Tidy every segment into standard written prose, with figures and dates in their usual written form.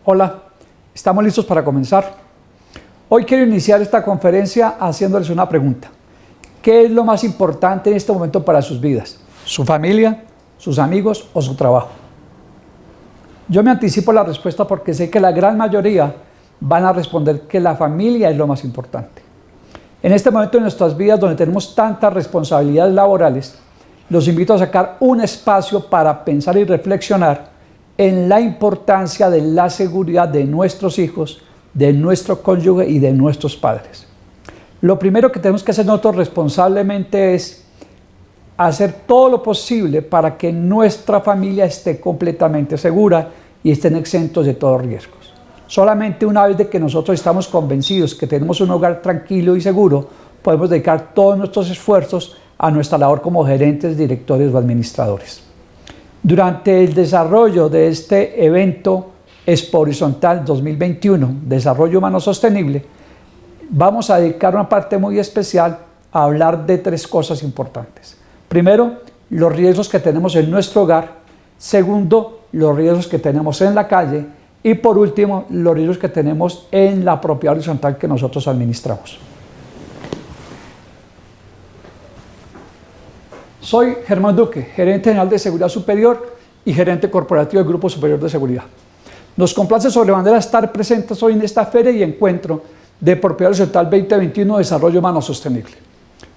Hola, estamos listos para comenzar. Hoy quiero iniciar esta conferencia haciéndoles una pregunta. ¿Qué es lo más importante en este momento para sus vidas? ¿Su familia, sus amigos o su trabajo? Yo me anticipo la respuesta porque sé que la gran mayoría van a responder que la familia es lo más importante. En este momento de nuestras vidas donde tenemos tantas responsabilidades laborales, los invito a sacar un espacio para pensar y reflexionar en la importancia de la seguridad de nuestros hijos, de nuestro cónyuge y de nuestros padres. Lo primero que tenemos que hacer nosotros responsablemente es hacer todo lo posible para que nuestra familia esté completamente segura y estén exentos de todos riesgos. Solamente una vez de que nosotros estamos convencidos que tenemos un hogar tranquilo y seguro, podemos dedicar todos nuestros esfuerzos a nuestra labor como gerentes, directores o administradores. Durante el desarrollo de este evento Expo Horizontal 2021, Desarrollo Humano Sostenible, vamos a dedicar una parte muy especial a hablar de tres cosas importantes. Primero, los riesgos que tenemos en nuestro hogar. Segundo, los riesgos que tenemos en la calle. Y por último, los riesgos que tenemos en la propiedad horizontal que nosotros administramos. Soy Germán Duque, gerente general de Seguridad Superior y gerente corporativo del Grupo Superior de Seguridad. Nos complace sobremanera estar presentes hoy en esta feria y encuentro de Propiedad Horizontal 2021 Desarrollo Humano Sostenible.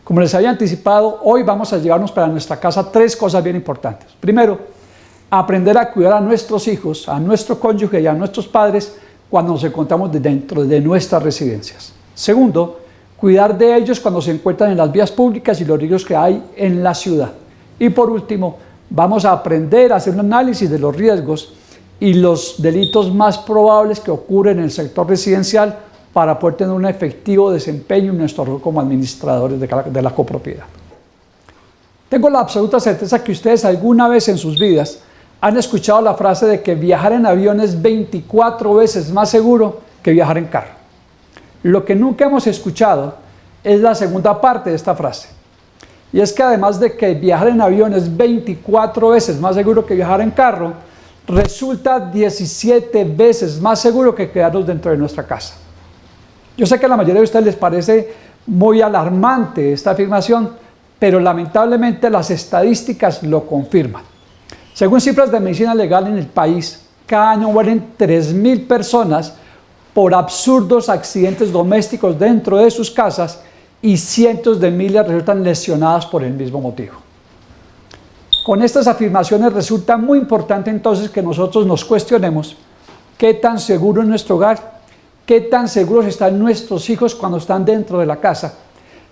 Como les había anticipado, hoy vamos a llevarnos para nuestra casa tres cosas bien importantes. Primero, aprender a cuidar a nuestros hijos, a nuestro cónyuge y a nuestros padres cuando nos encontramos dentro de nuestras residencias. Segundo, cuidar de ellos cuando se encuentran en las vías públicas y los riesgos que hay en la ciudad. Y por último, vamos a aprender a hacer un análisis de los riesgos y los delitos más probables que ocurren en el sector residencial para poder tener un efectivo desempeño en nuestro rol como administradores de la copropiedad. Tengo la absoluta certeza que ustedes alguna vez en sus vidas han escuchado la frase de que viajar en avión es 24 veces más seguro que viajar en carro. Lo que nunca hemos escuchado es la segunda parte de esta frase. Y es que además de que viajar en avión es 24 veces más seguro que viajar en carro, resulta 17 veces más seguro que quedarnos dentro de nuestra casa. Yo sé que a la mayoría de ustedes les parece muy alarmante esta afirmación, pero lamentablemente las estadísticas lo confirman. Según cifras de medicina legal en el país, cada año mueren 3.000 personas por absurdos accidentes domésticos dentro de sus casas y cientos de miles resultan lesionadas por el mismo motivo. Con estas afirmaciones resulta muy importante entonces que nosotros nos cuestionemos qué tan seguro es nuestro hogar, qué tan seguros están nuestros hijos cuando están dentro de la casa.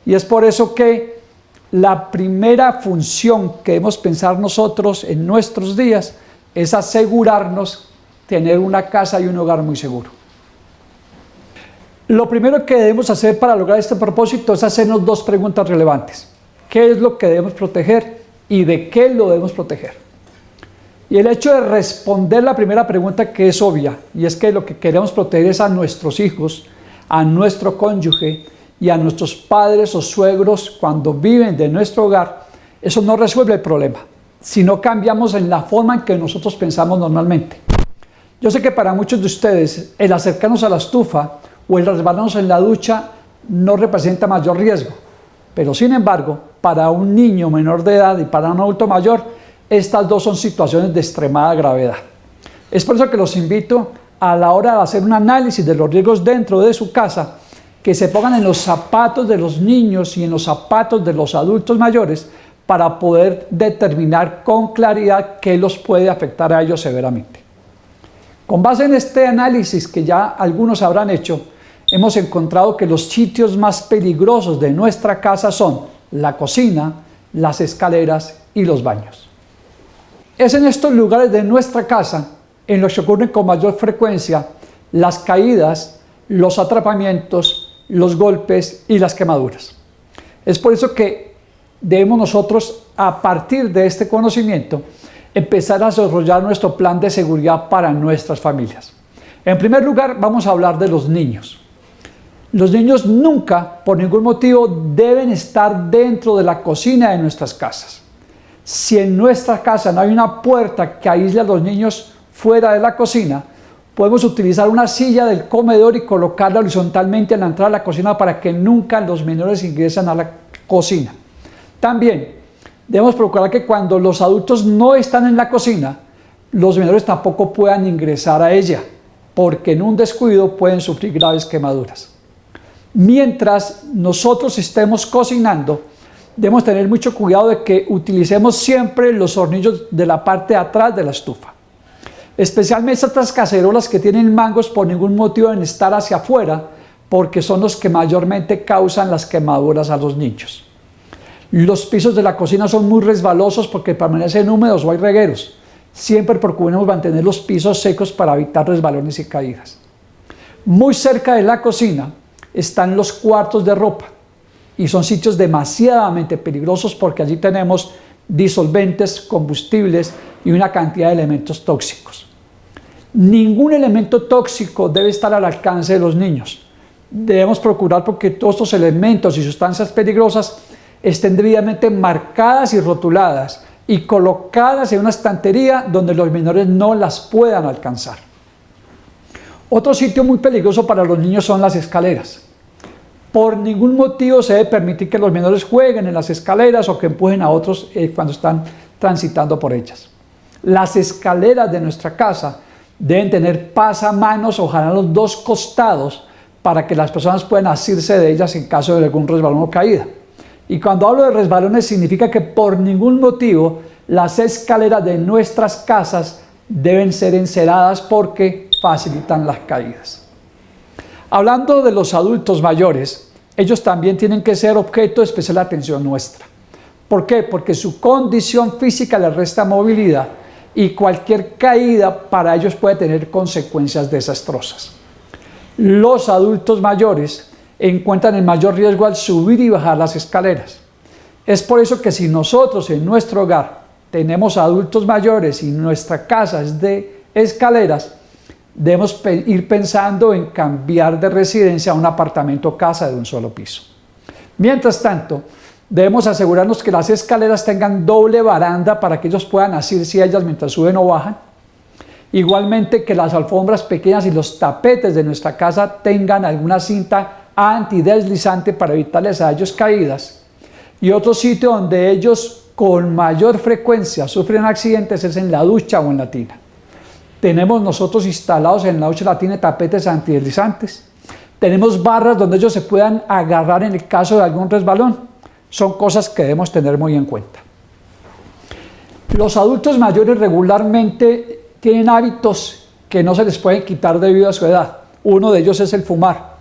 Y es por eso que la primera función que debemos pensar nosotros en nuestros días es asegurarnos tener una casa y un hogar muy seguro. Lo primero que debemos hacer para lograr este propósito es hacernos dos preguntas relevantes. ¿Qué es lo que debemos proteger y de qué lo debemos proteger? Y el hecho de responder la primera pregunta, que es obvia, y es que lo que queremos proteger es a nuestros hijos, a nuestro cónyuge y a nuestros padres o suegros cuando viven de nuestro hogar, eso no resuelve el problema, si no cambiamos en la forma en que nosotros pensamos normalmente. Yo sé que para muchos de ustedes el acercarnos a la estufa o el resbalarnos en la ducha no representa mayor riesgo, pero sin embargo, para un niño menor de edad y para un adulto mayor, estas dos son situaciones de extremada gravedad. Es por eso que los invito a la hora de hacer un análisis de los riesgos dentro de su casa, que se pongan en los zapatos de los niños y en los zapatos de los adultos mayores para poder determinar con claridad qué los puede afectar a ellos severamente. Con base en este análisis que ya algunos habrán hecho, hemos encontrado que los sitios más peligrosos de nuestra casa son la cocina, las escaleras y los baños. Es en estos lugares de nuestra casa en los que ocurren con mayor frecuencia las caídas, los atrapamientos, los golpes y las quemaduras. Es por eso que debemos nosotros, a partir de este conocimiento, empezar a desarrollar nuestro plan de seguridad para nuestras familias. En primer lugar, vamos a hablar de los niños. Los niños nunca, por ningún motivo, deben estar dentro de la cocina de nuestras casas. Si en nuestra casa no hay una puerta que aísle a los niños fuera de la cocina, Podemos utilizar una silla del comedor y colocarla horizontalmente en la entrada de la cocina para que nunca los menores ingresen a la cocina. También debemos procurar que cuando los adultos no están en la cocina, los menores tampoco puedan ingresar a ella, porque en un descuido pueden sufrir graves quemaduras. Mientras nosotros estemos cocinando, debemos tener mucho cuidado de que utilicemos siempre los hornillos de la parte de atrás de la estufa. Especialmente estas cacerolas que tienen mangos por ningún motivo deben estar hacia afuera, porque son los que mayormente causan las quemaduras a los niños. Los pisos de la cocina son muy resbalosos porque permanecen húmedos o hay regueros. Siempre procuremos mantener los pisos secos para evitar resbalones y caídas. Muy cerca de la cocina están los cuartos de ropa y son sitios demasiadamente peligrosos porque allí tenemos disolventes, combustibles y una cantidad de elementos tóxicos. Ningún elemento tóxico debe estar al alcance de los niños. Debemos procurar porque todos estos elementos y sustancias peligrosas estén debidamente marcadas y rotuladas y colocadas en una estantería donde los menores no las puedan alcanzar. Otro sitio muy peligroso para los niños son las escaleras. Por ningún motivo se debe permitir que los menores jueguen en las escaleras o que empujen a otros cuando están transitando por ellas. Las escaleras de nuestra casa deben tener pasamanos, ojalá a los dos costados, para que las personas puedan asirse de ellas en caso de algún resbalón o caída. Y cuando hablo de resbalones significa que por ningún motivo las escaleras de nuestras casas deben ser enceradas porque facilitan las caídas. Hablando de los adultos mayores, ellos también tienen que ser objeto de especial atención nuestra. ¿Por qué? Porque su condición física les resta movilidad y cualquier caída para ellos puede tener consecuencias desastrosas. Los adultos mayores encuentran el mayor riesgo al subir y bajar las escaleras. Es por eso que si nosotros en nuestro hogar tenemos adultos mayores y nuestra casa es de escaleras, debemos ir pensando en cambiar de residencia a un apartamento o casa de un solo piso. Mientras tanto, debemos asegurarnos que las escaleras tengan doble baranda para que ellos puedan asirse a ellas mientras suben o bajan. Igualmente que las alfombras pequeñas y los tapetes de nuestra casa tengan alguna cinta antideslizante para evitarles a ellos caídas. Y otro sitio donde ellos con mayor frecuencia sufren accidentes es en la ducha o en la tina. Tenemos nosotros instalados en la ducha y la tina tapetes antideslizantes. Tenemos barras donde ellos se puedan agarrar en el caso de algún resbalón. Son cosas que debemos tener muy en cuenta. Los adultos mayores regularmente tienen hábitos que no se les pueden quitar debido a su edad. Uno de ellos es el fumar.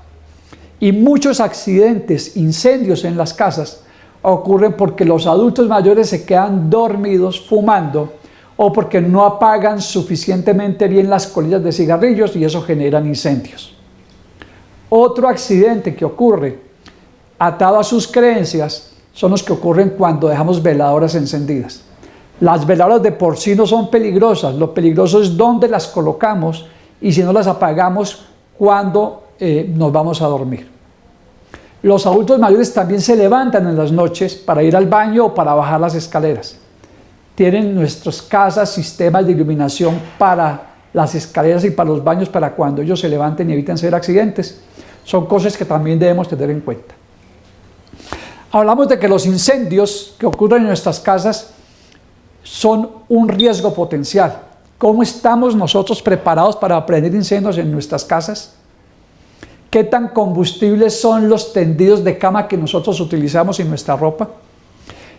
Y muchos accidentes, incendios en las casas ocurren porque los adultos mayores se quedan dormidos fumando o porque no apagan suficientemente bien las colillas de cigarrillos y eso genera incendios. Otro accidente que ocurre atado a sus creencias son los que ocurren cuando dejamos veladoras encendidas. Las veladoras de por sí no son peligrosas, lo peligroso es dónde las colocamos y si no las apagamos cuando nos vamos a dormir. Los adultos mayores también se levantan en las noches para ir al baño o para bajar las escaleras. Tienen en nuestras casas sistemas de iluminación para las escaleras y para los baños para cuando ellos se levanten y eviten ser accidentes. Son cosas que también debemos tener en cuenta. Hablamos de que los incendios que ocurren en nuestras casas son un riesgo potencial. ¿Cómo estamos nosotros preparados para prevenir incendios en nuestras casas? ¿Qué tan combustibles son los tendidos de cama que nosotros utilizamos en nuestra ropa?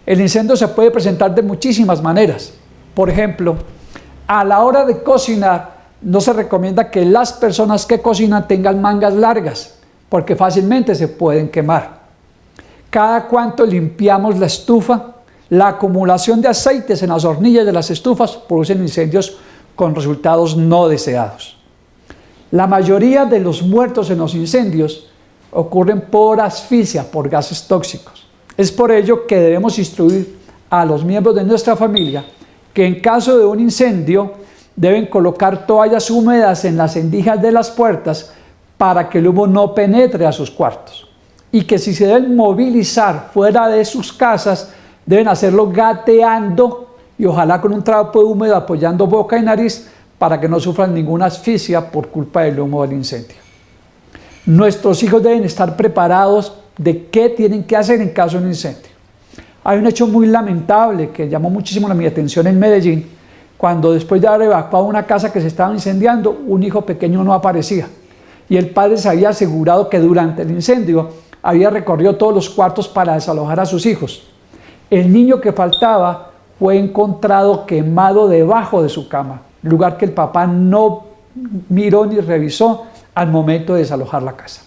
El incendio se puede presentar de muchísimas maneras. Por ejemplo, a la hora de cocinar, no se recomienda que las personas que cocinan tengan mangas largas, porque fácilmente se pueden quemar. Cada cuanto limpiamos la estufa, la acumulación de aceites en las hornillas de las estufas producen incendios con resultados no deseados. La mayoría de los muertos en los incendios ocurren por asfixia, por gases tóxicos. Es por ello que debemos instruir a los miembros de nuestra familia que en caso de un incendio deben colocar toallas húmedas en las rendijas de las puertas para que el humo no penetre a sus cuartos. Y que si se deben movilizar fuera de sus casas, deben hacerlo gateando y ojalá con un trapo húmedo apoyando boca y nariz para que no sufran ninguna asfixia por culpa del humo del incendio. Nuestros hijos deben estar preparados de qué tienen que hacer en caso de un incendio. Hay un hecho muy lamentable que llamó muchísimo mi atención en Medellín, cuando después de haber evacuado una casa que se estaba incendiando, un hijo pequeño no aparecía. Y el padre se había asegurado que durante el incendio había recorrido todos los cuartos para desalojar a sus hijos. El niño que faltaba fue encontrado quemado debajo de su cama, lugar que el papá no miró ni revisó al momento de desalojar la casa.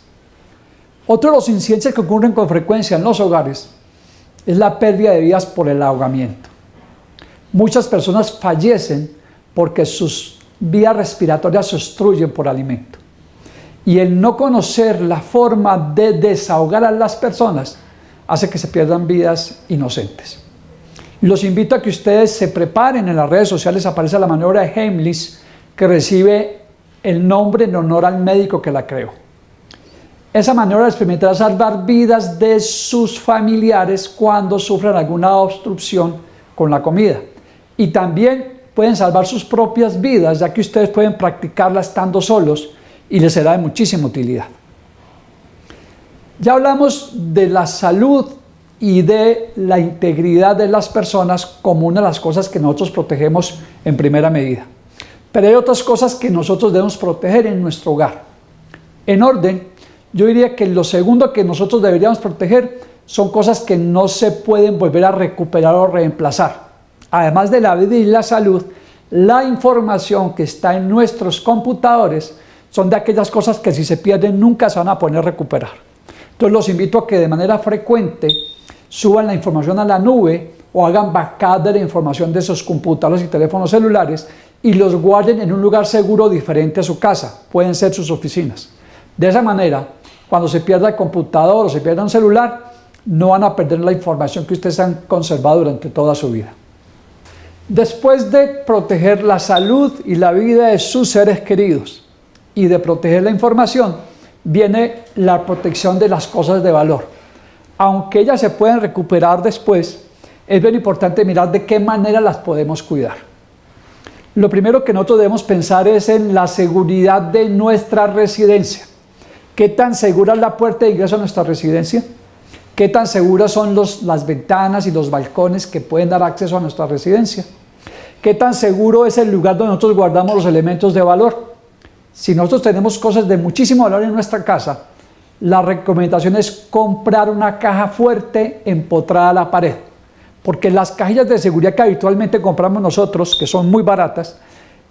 Otro de los incidentes que ocurren con frecuencia en los hogares es la pérdida de vidas por el ahogamiento. Muchas personas fallecen porque sus vías respiratorias se obstruyen por alimento. Y el no conocer la forma de desahogar a las personas hace que se pierdan vidas inocentes. Los invito a que ustedes se preparen. En las redes sociales aparece la maniobra de Heimlich, que recibe el nombre en honor al médico que la creó. Esa maniobra les permitirá salvar vidas de sus familiares cuando sufran alguna obstrucción con la comida. Y también pueden salvar sus propias vidas, ya que ustedes pueden practicarla estando solos y les será de muchísima utilidad. Ya hablamos de la salud y de la integridad de las personas como una de las cosas que nosotros protegemos en primera medida. Pero hay otras cosas que nosotros debemos proteger en nuestro hogar. En orden, yo diría que lo segundo que nosotros deberíamos proteger son cosas que no se pueden volver a recuperar o reemplazar. Además de la vida y la salud, la información que está en nuestros computadores son de aquellas cosas que si se pierden nunca se van a poder recuperar. Entonces los invito a que de manera frecuente suban la información a la nube o hagan backup de la información de sus computadores y teléfonos celulares y los guarden en un lugar seguro diferente a su casa. Pueden ser sus oficinas. De esa manera, cuando se pierda el computador o se pierda un celular, no van a perder la información que ustedes han conservado durante toda su vida. Después de proteger la salud y la vida de sus seres queridos y de proteger la información, viene la protección de las cosas de valor. Aunque ellas se pueden recuperar después, es bien importante mirar de qué manera las podemos cuidar. Lo primero que nosotros debemos pensar es en la seguridad de nuestra residencia. ¿Qué tan segura es la puerta de ingreso a nuestra residencia? ¿Qué tan seguras son las ventanas y los balcones que pueden dar acceso a nuestra residencia? ¿Qué tan seguro es el lugar donde nosotros guardamos los elementos de valor? Si nosotros tenemos cosas de muchísimo valor en nuestra casa, la recomendación es comprar una caja fuerte empotrada a la pared, porque las cajillas de seguridad que habitualmente compramos nosotros, que son muy baratas,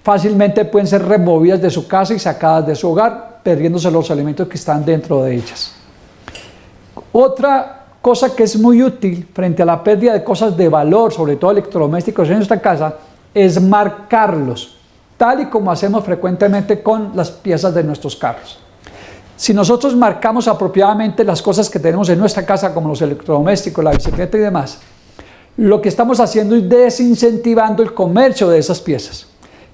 fácilmente pueden ser removidas de su casa y sacadas de su hogar, perdiéndose los elementos que están dentro de ellas. Otra cosa que es muy útil frente a la pérdida de cosas de valor, sobre todo electrodomésticos en nuestra casa, es marcarlos, tal y como hacemos frecuentemente con las piezas de nuestros carros. Si nosotros marcamos apropiadamente las cosas que tenemos en nuestra casa, como los electrodomésticos, la bicicleta y demás, lo que estamos haciendo es desincentivando el comercio de esas piezas.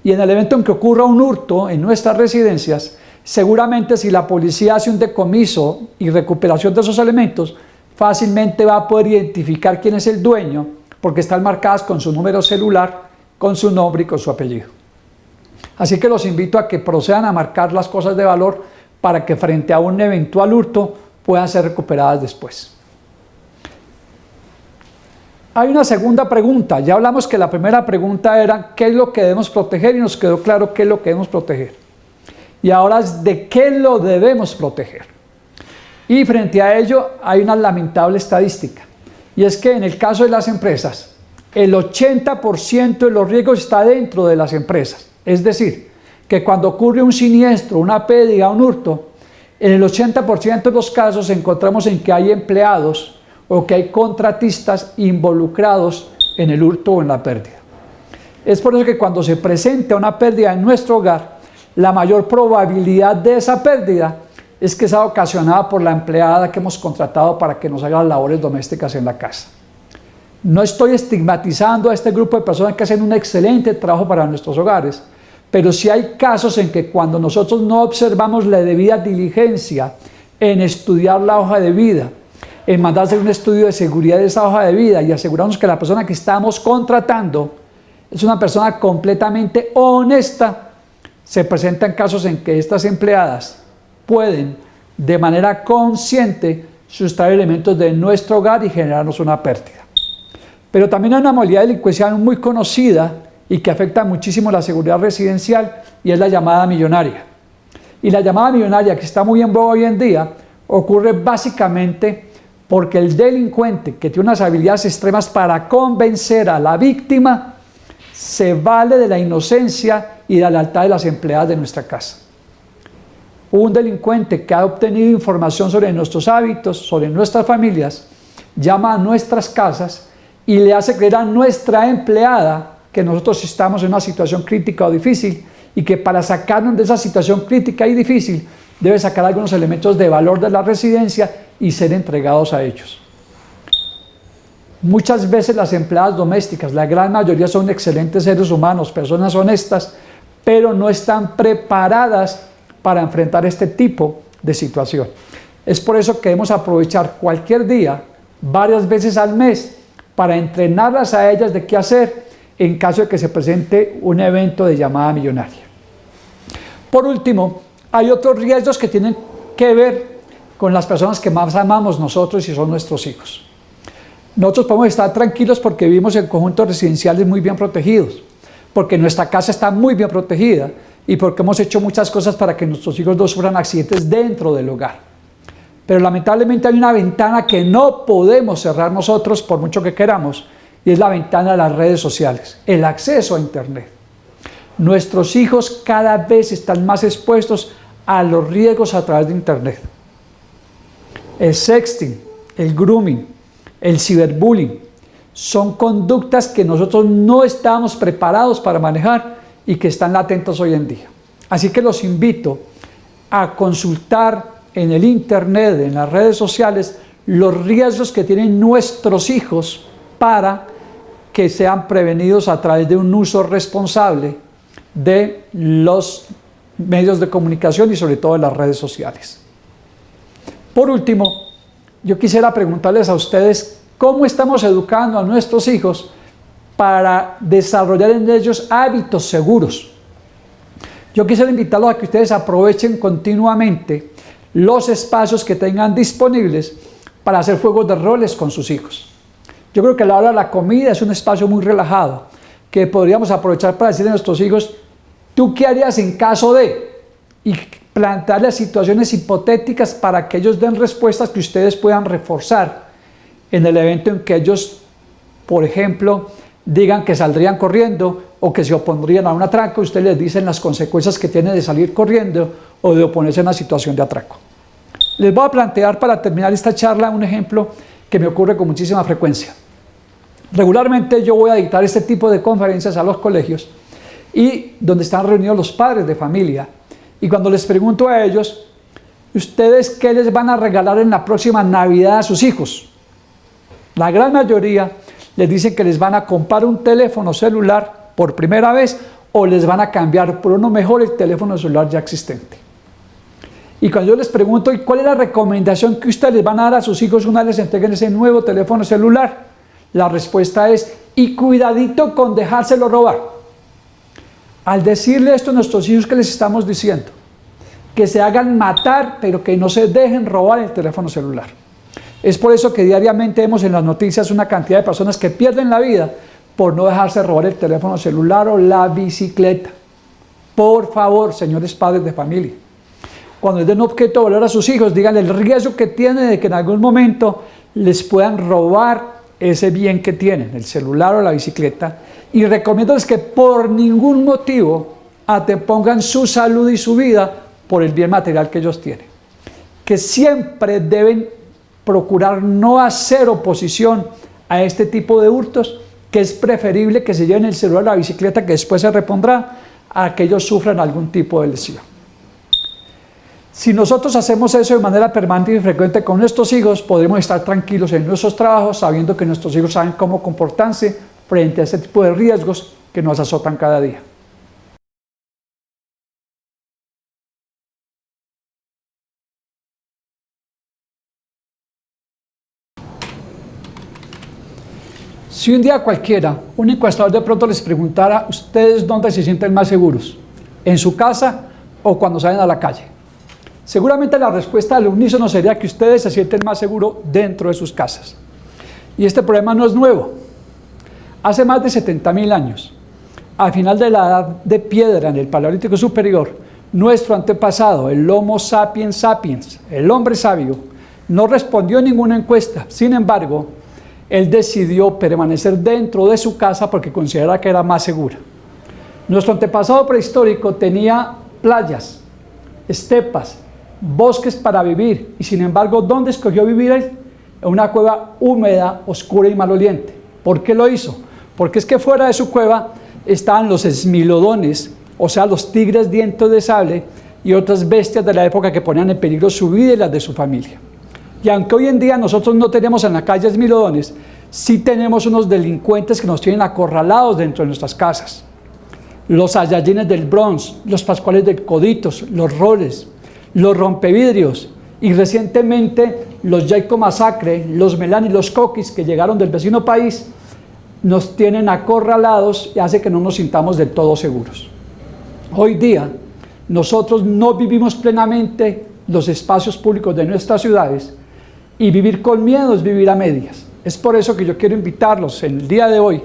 Y en el evento en que ocurra un hurto en nuestras residencias, seguramente si la policía hace un decomiso y recuperación de esos elementos, fácilmente va a poder identificar quién es el dueño, porque están marcadas con su número celular, con su nombre y con su apellido. Así que los invito a que procedan a marcar las cosas de valor para que frente a un eventual hurto puedan ser recuperadas después. Hay una segunda pregunta. Ya hablamos que la primera pregunta era ¿qué es lo que debemos proteger? Y nos quedó claro qué es lo que debemos proteger. Y ahora es ¿de qué lo debemos proteger? Y frente a ello hay una lamentable estadística. Y es que en el caso de las empresas, el 80% de los riesgos está dentro de las empresas. Es decir, que cuando ocurre un siniestro, una pérdida, un hurto, en el 80% de los casos encontramos en que hay empleados o que hay contratistas involucrados en el hurto o en la pérdida. Es por eso que cuando se presenta una pérdida en nuestro hogar, la mayor probabilidad de esa pérdida es que sea ocasionada por la empleada que hemos contratado para que nos haga las labores domésticas en la casa. No estoy estigmatizando a este grupo de personas que hacen un excelente trabajo para nuestros hogares, pero sí hay casos en que cuando nosotros no observamos la debida diligencia en estudiar la hoja de vida, en mandar a hacer un estudio de seguridad de esa hoja de vida y asegurarnos que la persona que estamos contratando es una persona completamente honesta, se presentan casos en que estas empleadas pueden de manera consciente sustraer elementos de nuestro hogar y generarnos una pérdida. Pero también hay una modalidad delincuencial muy conocida y que afecta muchísimo la seguridad residencial, y es la llamada millonaria. Y la llamada millonaria, que está muy en boga hoy en día, ocurre básicamente porque el delincuente, que tiene unas habilidades extremas para convencer a la víctima, se vale de la inocencia y de la lealtad de las empleadas de nuestra casa. Un delincuente que ha obtenido información sobre nuestros hábitos, sobre nuestras familias, llama a nuestras casas y le hace creer a nuestra empleada que nosotros estamos en una situación crítica o difícil, y que para sacarnos de esa situación crítica y difícil debe sacar algunos elementos de valor de la residencia y ser entregados a ellos. Muchas veces las empleadas domésticas, la gran mayoría, son excelentes seres humanos, personas honestas, pero no están preparadas para enfrentar este tipo de situación. Es por eso que debemos aprovechar cualquier día, varias veces al mes, para entrenarlas a ellas de qué hacer en caso de que se presente un evento de llamada millonaria. Por último, hay otros riesgos que tienen que ver con las personas que más amamos nosotros y son nuestros hijos. Nosotros podemos estar tranquilos porque vivimos en conjuntos residenciales muy bien protegidos, porque nuestra casa está muy bien protegida y porque hemos hecho muchas cosas para que nuestros hijos no sufran accidentes dentro del hogar. Pero lamentablemente hay una ventana que no podemos cerrar nosotros por mucho que queramos, y es la ventana de las redes sociales, el acceso a Internet. Nuestros hijos cada vez están más expuestos a los riesgos a través de Internet. El sexting, el grooming, el ciberbullying, son conductas que nosotros no estamos preparados para manejar y que están latentes hoy en día. Así que los invito a consultar en el Internet, en las redes sociales, los riesgos que tienen nuestros hijos para que sean prevenidos a través de un uso responsable de los medios de comunicación y sobre todo de las redes sociales. Por último, yo quisiera preguntarles a ustedes cómo estamos educando a nuestros hijos para desarrollar en ellos hábitos seguros. Yo quisiera invitarlos a que ustedes aprovechen continuamente los espacios que tengan disponibles para hacer juegos de roles con sus hijos. Yo creo que la hora de la comida es un espacio muy relajado que podríamos aprovechar para decirle a nuestros hijos: ¿tú qué harías en caso de? Y plantearles situaciones hipotéticas para que ellos den respuestas que ustedes puedan reforzar en el evento en que ellos, por ejemplo, digan que saldrían corriendo o que se opondrían a un atraco. Ustedes les dicen las consecuencias que tienen de salir corriendo o de oponerse a una situación de atraco. Les voy a plantear, para terminar esta charla, un ejemplo que me ocurre con muchísima frecuencia. Regularmente yo voy a dictar este tipo de conferencias a los colegios y donde están reunidos los padres de familia, y cuando les pregunto a ellos: ¿ustedes qué les van a regalar en la próxima Navidad a sus hijos? La gran mayoría les dicen que les van a comprar un teléfono celular por primera vez o les van a cambiar por uno mejor el teléfono celular ya existente. Y cuando yo les pregunto: ¿y cuál es la recomendación que ustedes les van a dar a sus hijos una vez les entreguen ese nuevo teléfono celular? La respuesta es: y cuidadito con dejárselo robar. Al decirle esto a nuestros hijos, ¿qué les estamos diciendo? Que se hagan matar, pero que no se dejen robar el teléfono celular. Es por eso que diariamente vemos en las noticias una cantidad de personas que pierden la vida por no dejarse robar el teléfono celular o la bicicleta. Por favor, señores padres de familia, cuando les den objeto de valor a sus hijos, díganle el riesgo que tiene de que en algún momento les puedan robar ese bien que tienen, el celular o la bicicleta, y recomiéndoles que por ningún motivo antepongan su salud y su vida por el bien material que ellos tienen. Que siempre deben procurar no hacer oposición a este tipo de hurtos, que es preferible que se lleven el celular o la bicicleta, que después se repondrá, a que ellos sufran algún tipo de lesión. Si nosotros hacemos eso de manera permanente y frecuente con nuestros hijos, podremos estar tranquilos en nuestros trabajos, sabiendo que nuestros hijos saben cómo comportarse frente a este tipo de riesgos que nos azotan cada día. Si un día cualquiera, un encuestador de pronto les preguntara: ¿ustedes dónde se sienten más seguros? en su casa o cuando salen a la calle? Seguramente la respuesta al unísono sería que ustedes se sienten más seguros dentro de sus casas. Y este problema no es nuevo. Hace más de 70.000 años, al final de la edad de piedra en el Paleolítico Superior, nuestro antepasado, el Homo sapiens sapiens, el hombre sabio, no respondió a ninguna encuesta. Sin embargo, él decidió permanecer dentro de su casa porque consideraba que era más segura. Nuestro antepasado prehistórico tenía playas, estepas, bosques para vivir, y sin embargo, ¿dónde escogió vivir él? En una cueva húmeda, oscura y maloliente. ¿Por qué lo hizo? Porque es que fuera de su cueva estaban los esmilodones, o sea, los tigres dientes de sable y otras bestias de la época que ponían en peligro su vida y las de su familia. Y aunque hoy en día nosotros no tenemos en la calle esmilodones, sí tenemos unos delincuentes que nos tienen acorralados dentro de nuestras casas. Los Saiyajines del Bronx, los Pascuales del Coditos, los Roles, los Rompevidrios y recientemente los Jayco Masacre, los Melán y los Coquis que llegaron del vecino país, nos tienen acorralados y hace que no nos sintamos del todo seguros. Hoy día nosotros no vivimos plenamente los espacios públicos de nuestras ciudades y vivir con miedo es vivir a medias. Es por eso que yo quiero invitarlos en el día de hoy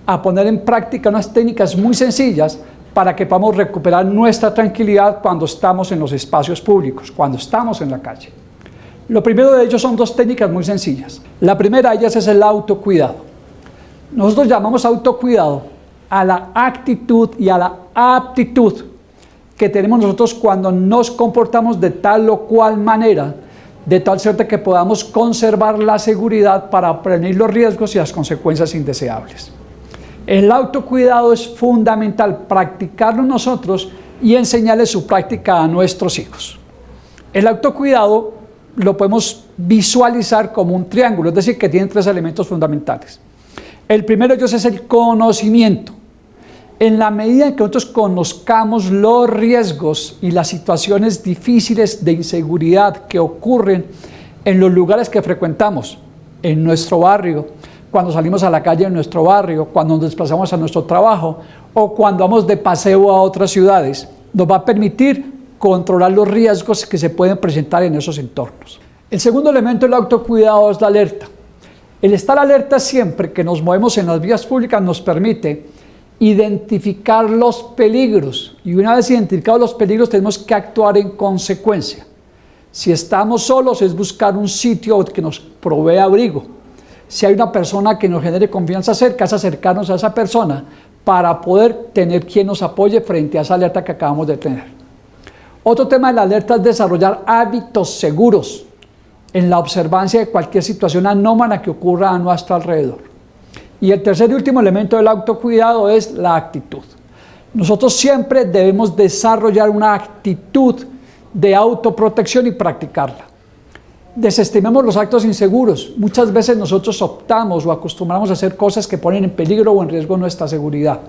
a poner en práctica unas técnicas muy sencillas para que podamos recuperar nuestra tranquilidad cuando estamos en los espacios públicos, cuando estamos en la calle. Lo primero de ellos son dos técnicas muy sencillas. La primera de ellas es el autocuidado. Nosotros llamamos autocuidado a la actitud y a la aptitud que tenemos nosotros cuando nos comportamos de tal o cual manera, de tal suerte que podamos conservar la seguridad para prevenir los riesgos y las consecuencias indeseables. El autocuidado es fundamental practicarlo nosotros y enseñarles su práctica a nuestros hijos. El autocuidado lo podemos visualizar como un triángulo, es decir, que tiene tres elementos fundamentales. El primero de ellos es el conocimiento. En la medida en que nosotros conozcamos los riesgos y las situaciones difíciles de inseguridad que ocurren en los lugares que frecuentamos, en nuestro barrio, cuando salimos a la calle en nuestro barrio, cuando nos desplazamos a nuestro trabajo o cuando vamos de paseo a otras ciudades, nos va a permitir controlar los riesgos que se pueden presentar en esos entornos. El segundo elemento del autocuidado es la alerta. El estar alerta siempre que nos movemos en las vías públicas nos permite identificar los peligros, y una vez identificados los peligros tenemos que actuar en consecuencia. Si estamos solos es buscar un sitio que nos provea abrigo. Si hay una persona que nos genere confianza cerca, es acercarnos a esa persona para poder tener quien nos apoye frente a esa alerta que acabamos de tener. Otro tema de la alerta es desarrollar hábitos seguros en la observancia de cualquier situación anómala que ocurra a nuestro alrededor. Y el tercer y último elemento del autocuidado es la actitud. Nosotros siempre debemos desarrollar una actitud de autoprotección y practicarla. Desestimemos los actos inseguros. Muchas veces nosotros optamos o acostumbramos a hacer cosas que ponen en peligro o en riesgo nuestra seguridad.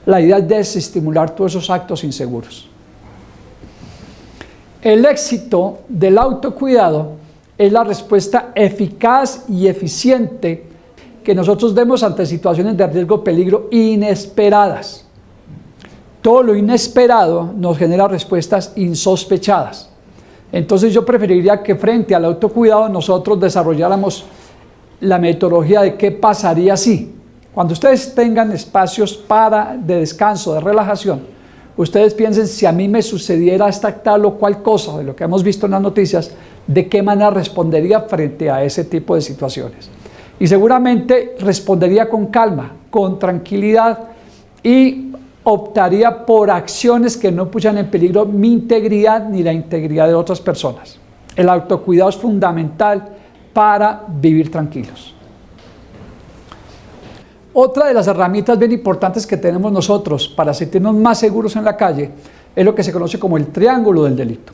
La idea es desestimular todos esos actos inseguros. El éxito del autocuidado es la respuesta eficaz y eficiente que nosotros demos ante situaciones de riesgo o peligro inesperadas. Todo lo inesperado nos genera respuestas insospechadas. Entonces yo preferiría que frente al autocuidado nosotros desarrolláramos la metodología de qué pasaría si. Cuando ustedes tengan espacios de descanso, de relajación, ustedes piensen si a mí me sucediera esta tal o cual cosa, de lo que hemos visto en las noticias, de qué manera respondería frente a ese tipo de situaciones. Y seguramente respondería con calma, con tranquilidad y optaría por acciones que no pusieran en peligro mi integridad ni la integridad de otras personas. El autocuidado es fundamental para vivir tranquilos. Otra de las herramientas bien importantes que tenemos nosotros para sentirnos más seguros en la calle es lo que se conoce como el triángulo del delito.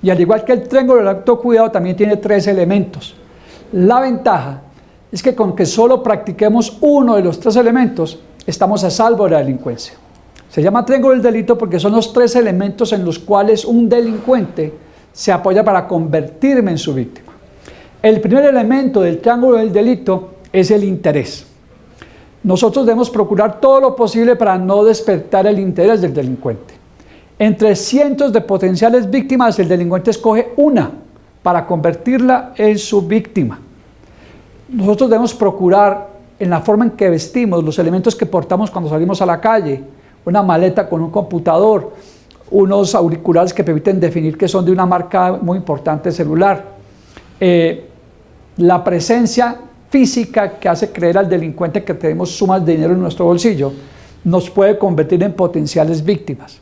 Y al igual que el triángulo del autocuidado también tiene tres elementos. La ventaja es que con que solo practiquemos uno de los tres elementos, estamos a salvo de la delincuencia. Se llama triángulo del delito porque son los tres elementos en los cuales un delincuente se apoya para convertirme en su víctima. El primer elemento del triángulo del delito es el interés. Nosotros debemos procurar todo lo posible para no despertar el interés del delincuente. Entre cientos de potenciales víctimas, el delincuente escoge una para convertirla en su víctima. Nosotros debemos procurar en la forma en que vestimos, los elementos que portamos cuando salimos a la calle, una maleta con un computador, unos auriculares que permiten definir que son de una marca muy importante celular, la presencia física que hace creer al delincuente que tenemos sumas de dinero en nuestro bolsillo, nos puede convertir en potenciales víctimas.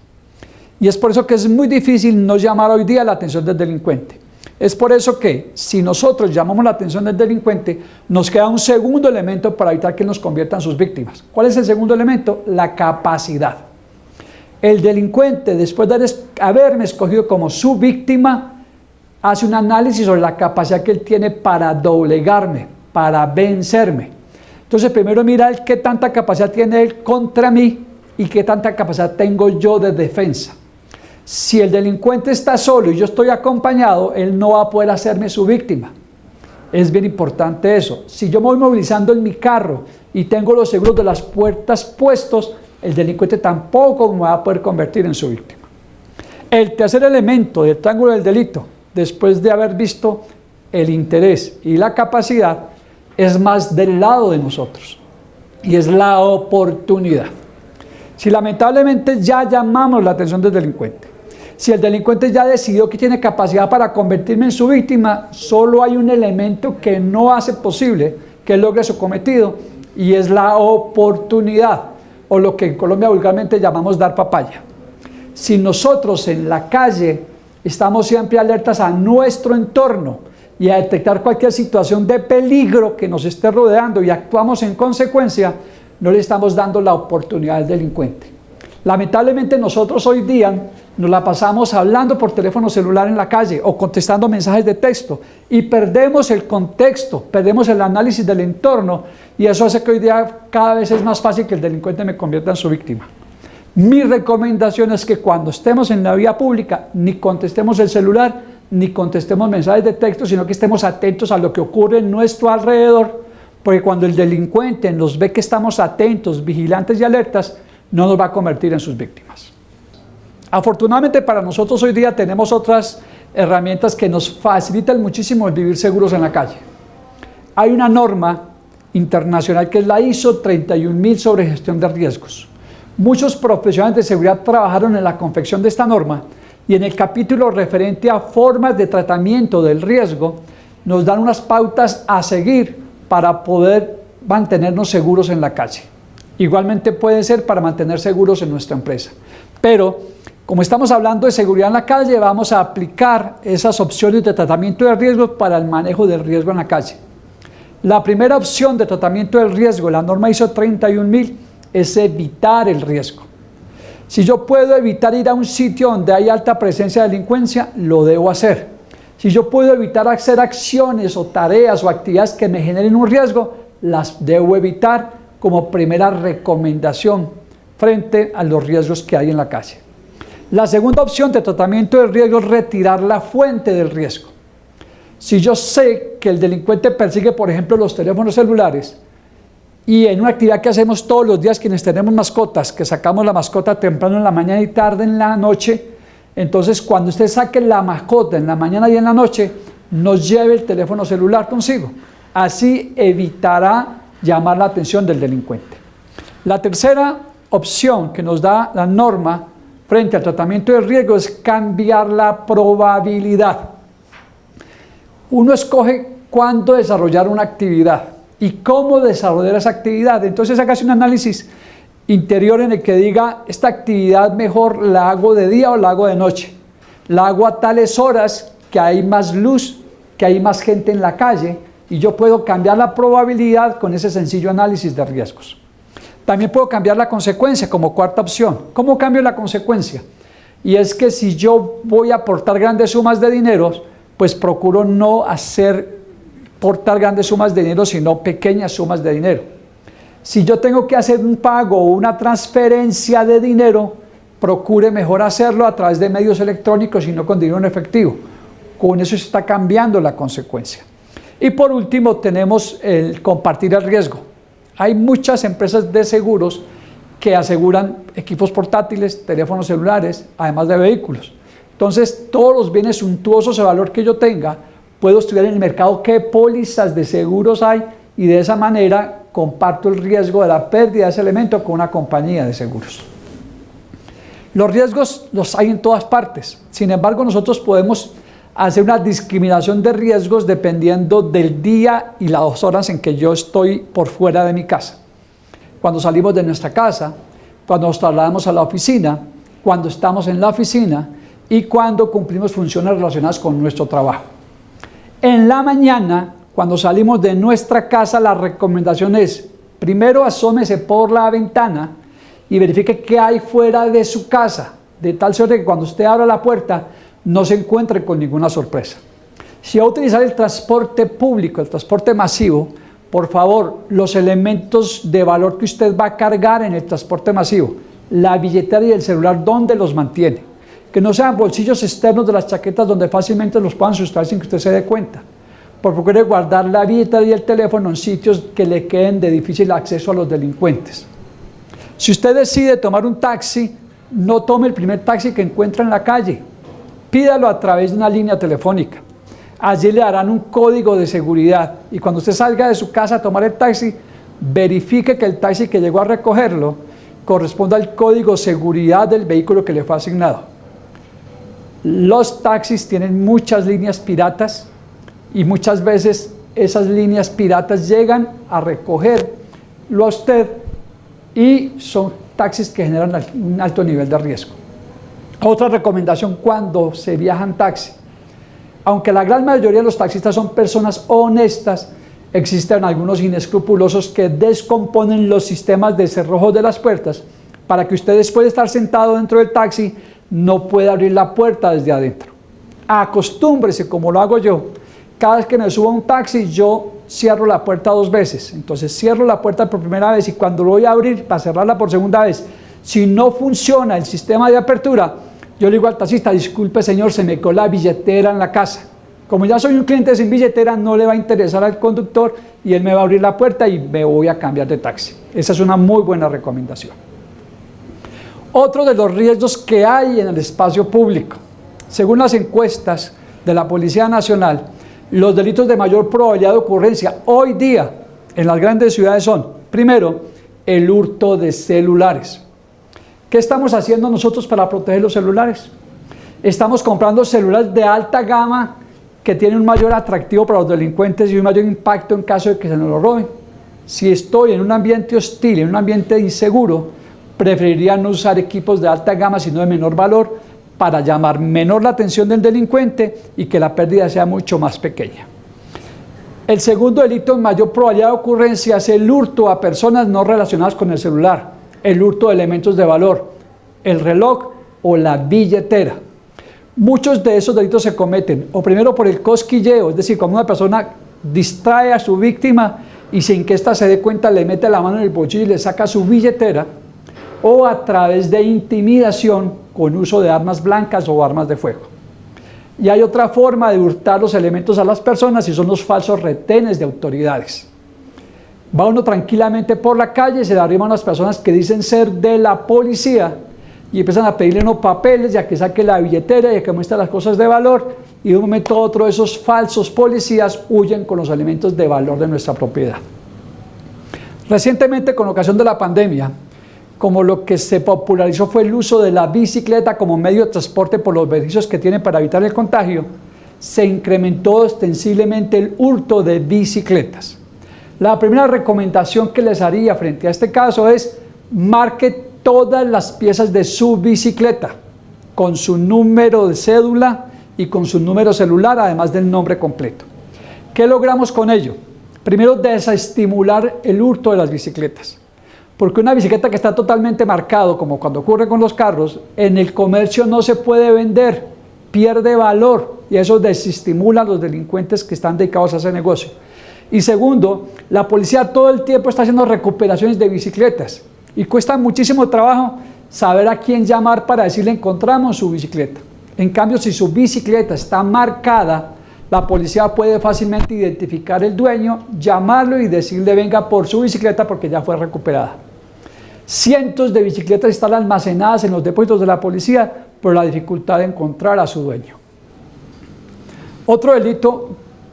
Y es por eso que es muy difícil no llamar hoy día la atención del delincuente. Es por eso que si nosotros llamamos la atención del delincuente, nos queda un segundo elemento para evitar que nos conviertan en sus víctimas. ¿Cuál es el segundo elemento? La capacidad. El delincuente, después de haberme escogido como su víctima, hace un análisis sobre la capacidad que él tiene para doblegarme, para vencerme. Entonces primero mira qué tanta capacidad tiene él contra mí y qué tanta capacidad tengo yo de defensa. Si el delincuente está solo y yo estoy acompañado, él no va a poder hacerme su víctima. Es bien importante eso. Si yo me voy movilizando en mi carro y tengo los seguros de las puertas puestos, el delincuente tampoco me va a poder convertir en su víctima. El tercer elemento del triángulo del delito, después de haber visto el interés y la capacidad, es más del lado de nosotros, y es la oportunidad. Si lamentablemente ya llamamos la atención del delincuente, si el delincuente ya decidió que tiene capacidad para convertirme en su víctima, solo hay un elemento que no hace posible que él logre su cometido, y es la oportunidad, o lo que en Colombia vulgarmente llamamos dar papaya. Si nosotros en la calle estamos siempre alertas a nuestro entorno y a detectar cualquier situación de peligro que nos esté rodeando y actuamos en consecuencia, no le estamos dando la oportunidad al delincuente. Lamentablemente nosotros hoy día nos la pasamos hablando por teléfono celular en la calle o contestando mensajes de texto y perdemos el contexto, perdemos el análisis del entorno, y eso hace que hoy día cada vez es más fácil que el delincuente me convierta en su víctima. Mi recomendación es que cuando estemos en la vía pública ni contestemos el celular ni contestemos mensajes de texto, sino que estemos atentos a lo que ocurre en nuestro alrededor, porque cuando el delincuente nos ve que estamos atentos, vigilantes y alertas, no nos va a convertir en sus víctimas. Afortunadamente para nosotros hoy día tenemos otras herramientas que nos facilitan muchísimo el vivir seguros en la calle. Hay una norma internacional que es la ISO 31000 sobre gestión de riesgos. Muchos profesionales de seguridad trabajaron en la confección de esta norma, y en el capítulo referente a formas de tratamiento del riesgo nos dan unas pautas a seguir para poder mantenernos seguros en la calle. Igualmente puede ser para mantener seguros en nuestra empresa. Pero como estamos hablando de seguridad en la calle, vamos a aplicar esas opciones de tratamiento de riesgo para el manejo del riesgo en la calle. La primera opción de tratamiento del riesgo, la norma ISO 31000, es evitar el riesgo. Si yo puedo evitar ir a un sitio donde hay alta presencia de delincuencia, lo debo hacer. Si yo puedo evitar hacer acciones o tareas o actividades que me generen un riesgo, las debo evitar como primera recomendación frente a los riesgos que hay en la calle. La segunda opción de tratamiento del riesgo es retirar la fuente del riesgo. Si yo sé que el delincuente persigue, por ejemplo, los teléfonos celulares, y en una actividad que hacemos todos los días quienes tenemos mascotas, que sacamos la mascota temprano en la mañana y tarde en la noche, entonces cuando usted saque la mascota en la mañana y en la noche, no lleve el teléfono celular consigo. Así evitará llamar la atención del delincuente. La tercera opción que nos da la norma frente al tratamiento del riesgo es cambiar la probabilidad. Uno escoge cuándo desarrollar una actividad y cómo desarrollar esa actividad. Entonces hágase un análisis interior en el que diga, esta actividad mejor la hago de día o la hago de noche. La hago a tales horas que hay más luz, que hay más gente en la calle, y yo puedo cambiar la probabilidad con ese sencillo análisis de riesgos. También puedo cambiar la consecuencia como cuarta opción. ¿Cómo cambio la consecuencia? Y es que si yo voy a aportar grandes sumas de dinero, pues procuro no portar grandes sumas de dinero, sino pequeñas sumas de dinero. Si yo tengo que hacer un pago o una transferencia de dinero, procure mejor hacerlo a través de medios electrónicos y no con dinero en efectivo. Con eso se está cambiando la consecuencia. Y por último tenemos el compartir el riesgo. Hay muchas empresas de seguros que aseguran equipos portátiles, teléfonos celulares, además de vehículos. Entonces, todos los bienes suntuosos de valor que yo tenga, puedo estudiar en el mercado qué pólizas de seguros hay y de esa manera comparto el riesgo de la pérdida de ese elemento con una compañía de seguros. Los riesgos los hay en todas partes. Sin embargo, nosotros podemos hacer una discriminación de riesgos dependiendo del día y las horas en que yo estoy por fuera de mi casa. Cuando salimos de nuestra casa, cuando nos trasladamos a la oficina, cuando estamos en la oficina y cuando cumplimos funciones relacionadas con nuestro trabajo. En la mañana, cuando salimos de nuestra casa, la recomendación es, primero asómese por la ventana y verifique qué hay fuera de su casa, de tal suerte que cuando usted abra la puerta no se encuentre con ninguna sorpresa. Si va a utilizar el transporte público, el transporte masivo, por favor, los elementos de valor que usted va a cargar en el transporte masivo, la billetera y el celular, ¿dónde los mantiene? Que no sean bolsillos externos de las chaquetas donde fácilmente los puedan sustraer sin que usted se dé cuenta. Procure guardar la billetera y el teléfono en sitios que le queden de difícil acceso a los delincuentes. Si usted decide tomar un taxi, no tome el primer taxi que encuentra en la calle. Pídalo a través de una línea telefónica. Allí le darán un código de seguridad y cuando usted salga de su casa a tomar el taxi, verifique que el taxi que llegó a recogerlo corresponda al código de seguridad del vehículo que le fue asignado. Los taxis tienen muchas líneas piratas y muchas veces esas líneas piratas llegan a recogerlo a usted y son taxis que generan un alto nivel de riesgo. Otra recomendación cuando se viaja en taxi. Aunque la gran mayoría de los taxistas son personas honestas, existen algunos inescrupulosos que descomponen los sistemas de cerrojo de las puertas para que usted, después de estar sentado dentro del taxi, no pueda abrir la puerta desde adentro. Acostúmbrese, como lo hago yo. Cada vez que me subo a un taxi, yo cierro la puerta 2 veces. Entonces cierro la puerta por primera vez y cuando lo voy a abrir para cerrarla por segunda vez, si no funciona el sistema de apertura, yo le digo al taxista, disculpe señor, se me quedó la billetera en la casa. Como ya soy un cliente sin billetera, no le va a interesar al conductor y él me va a abrir la puerta y me voy a cambiar de taxi. Esa es una muy buena recomendación. Otro de los riesgos que hay en el espacio público. Según las encuestas de la Policía Nacional, los delitos de mayor probabilidad de ocurrencia hoy día en las grandes ciudades son, primero, el hurto de celulares. ¿Qué estamos haciendo nosotros para proteger los celulares? Estamos comprando celulares de alta gama que tienen un mayor atractivo para los delincuentes y un mayor impacto en caso de que se nos lo roben. Si estoy en un ambiente hostil, en un ambiente inseguro, preferiría no usar equipos de alta gama sino de menor valor para llamar menor la atención del delincuente y que la pérdida sea mucho más pequeña. El segundo delito en mayor probabilidad de ocurrencia es el hurto a personas no relacionadas con el celular, el hurto de elementos de valor, el reloj o la billetera. Muchos de esos delitos se cometen o primero por el cosquilleo, es decir, cuando una persona distrae a su víctima y sin que ésta se dé cuenta le mete la mano en el bolsillo y le saca su billetera, o a través de intimidación con uso de armas blancas o armas de fuego. Y hay otra forma de hurtar los elementos a las personas y son los falsos retenes de autoridades. Va uno tranquilamente por la calle, se le arriman unas personas que dicen ser de la policía y empiezan a pedirle unos papeles ya que saque la billetera y que muestre las cosas de valor y de un momento a otro esos falsos policías huyen con los elementos de valor de nuestra propiedad. Recientemente, con ocasión de la pandemia, como lo que se popularizó fue el uso de la bicicleta como medio de transporte por los beneficios que tiene para evitar el contagio, se incrementó ostensiblemente el hurto de bicicletas. La primera recomendación que les haría frente a este caso es marque todas las piezas de su bicicleta con su número de cédula y con su número celular, además del nombre completo. ¿Qué logramos con ello? Primero, desestimular el hurto de las bicicletas. Porque una bicicleta que está totalmente marcado, como cuando ocurre con los carros, en el comercio no se puede vender, pierde valor y eso desestimula a los delincuentes que están dedicados a ese negocio. Y segundo, la policía todo el tiempo está haciendo recuperaciones de bicicletas y cuesta muchísimo trabajo saber a quién llamar para decirle encontramos su bicicleta. En cambio, si su bicicleta está marcada, la policía puede fácilmente identificar el dueño, llamarlo y decirle venga por su bicicleta porque ya fue recuperada. Cientos de bicicletas están almacenadas en los depósitos de la policía por la dificultad de encontrar a su dueño. Otro delito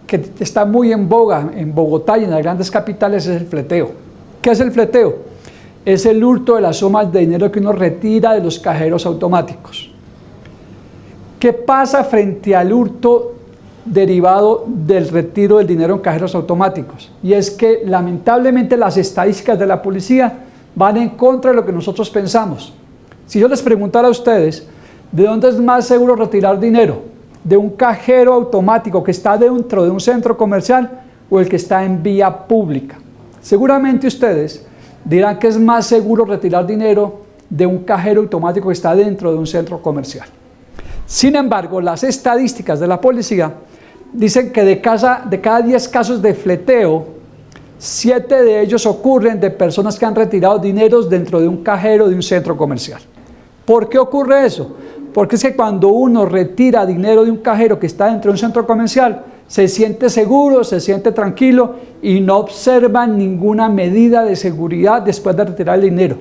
que está muy en boga en Bogotá y en las grandes capitales es el fleteo. ¿Qué es el fleteo? Es el hurto de las sumas de dinero que uno retira de los cajeros automáticos. ¿Qué pasa frente al hurto derivado del retiro del dinero en cajeros automáticos? Y es que lamentablemente las estadísticas de la policía van en contra de lo que nosotros pensamos. Si yo les preguntara a ustedes, ¿de dónde es más seguro retirar dinero? ¿De un cajero automático que está dentro de un centro comercial o el que está en vía pública? Seguramente ustedes dirán que es más seguro retirar dinero de un cajero automático que está dentro de un centro comercial. Sin embargo, las estadísticas de la policía dicen que de cada 10 casos de fleteo, 7 de ellos ocurren de personas que han retirado dineros dentro de un cajero de un centro comercial. ¿Por qué ocurre eso? Porque es que cuando uno retira dinero de un cajero que está dentro de un centro comercial, se siente seguro, se siente tranquilo y no observa ninguna medida de seguridad después de retirar el dinero.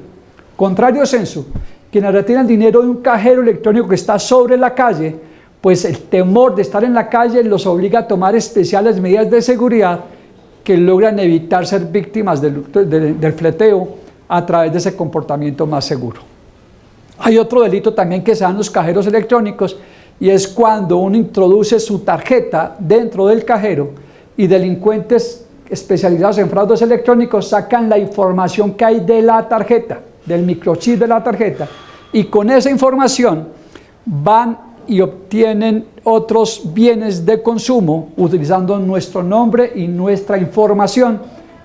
Contrario censo, quienes retiran dinero de un cajero electrónico que está sobre la calle, pues el temor de estar en la calle los obliga a tomar especiales medidas de seguridad que logran evitar ser víctimas del fleteo a través de ese comportamiento más seguro. Hay otro delito también que se da en los cajeros electrónicos y es cuando uno introduce su tarjeta dentro del cajero y delincuentes especializados en fraudes electrónicos sacan la información que hay de la tarjeta, del microchip de la tarjeta, y con esa información van y obtienen otros bienes de consumo utilizando nuestro nombre y nuestra información,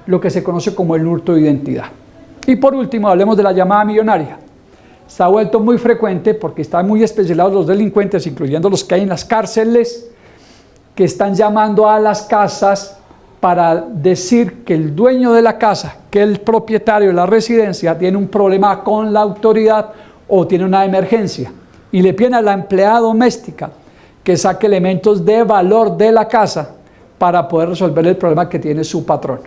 lo que se conoce como el hurto de identidad. Y por último, hablemos de la llamada millonaria. Se ha vuelto muy frecuente porque están muy especializados los delincuentes, incluyendo los que hay en las cárceles, que están llamando a las casas para decir que el dueño de la casa, que el propietario de la residencia tiene un problema con la autoridad o tiene una emergencia. Y le piden a la empleada doméstica que saque elementos de valor de la casa para poder resolver el problema que tiene su patrón.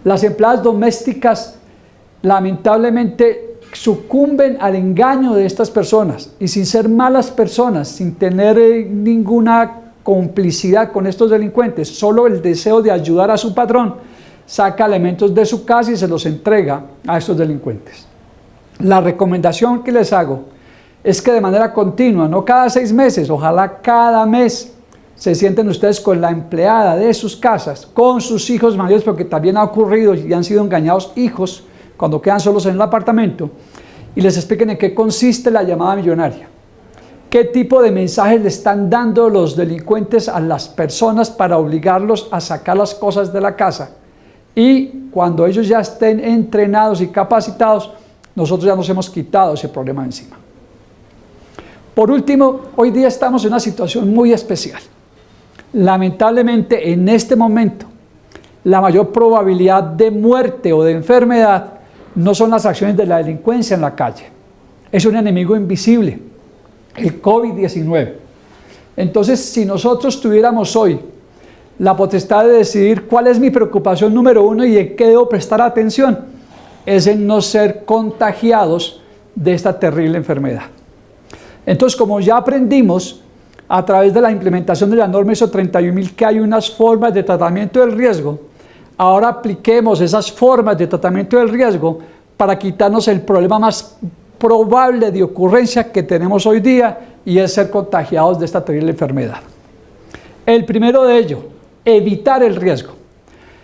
Las empleadas domésticas lamentablemente sucumben al engaño de estas personas y sin ser malas personas, sin tener ninguna complicidad con estos delincuentes, solo el deseo de ayudar a su patrón, saca elementos de su casa y se los entrega a estos delincuentes. La recomendación que les hago es que de manera continua, no cada 6 meses, ojalá cada mes, se sienten ustedes con la empleada de sus casas, con sus hijos mayores, porque también ha ocurrido y han sido engañados hijos cuando quedan solos en el apartamento, y les expliquen en qué consiste la llamada millonaria. ¿Qué tipo de mensajes le están dando los delincuentes a las personas para obligarlos a sacar las cosas de la casa? Y cuando ellos ya estén entrenados y capacitados, nosotros ya nos hemos quitado ese problema encima. Por último, hoy día estamos en una situación muy especial. Lamentablemente, en este momento, la mayor probabilidad de muerte o de enfermedad no son las acciones de la delincuencia en la calle. Es un enemigo invisible, el COVID-19. Entonces, si nosotros tuviéramos hoy la potestad de decidir cuál es mi preocupación número 1 y en qué debo prestar atención, es en no ser contagiados de esta terrible enfermedad. Entonces, como ya aprendimos a través de la implementación de la norma ISO 31000 que hay unas formas de tratamiento del riesgo, ahora apliquemos esas formas de tratamiento del riesgo para quitarnos el problema más probable de ocurrencia que tenemos hoy día y es ser contagiados de esta terrible enfermedad. El primero de ello, evitar el riesgo.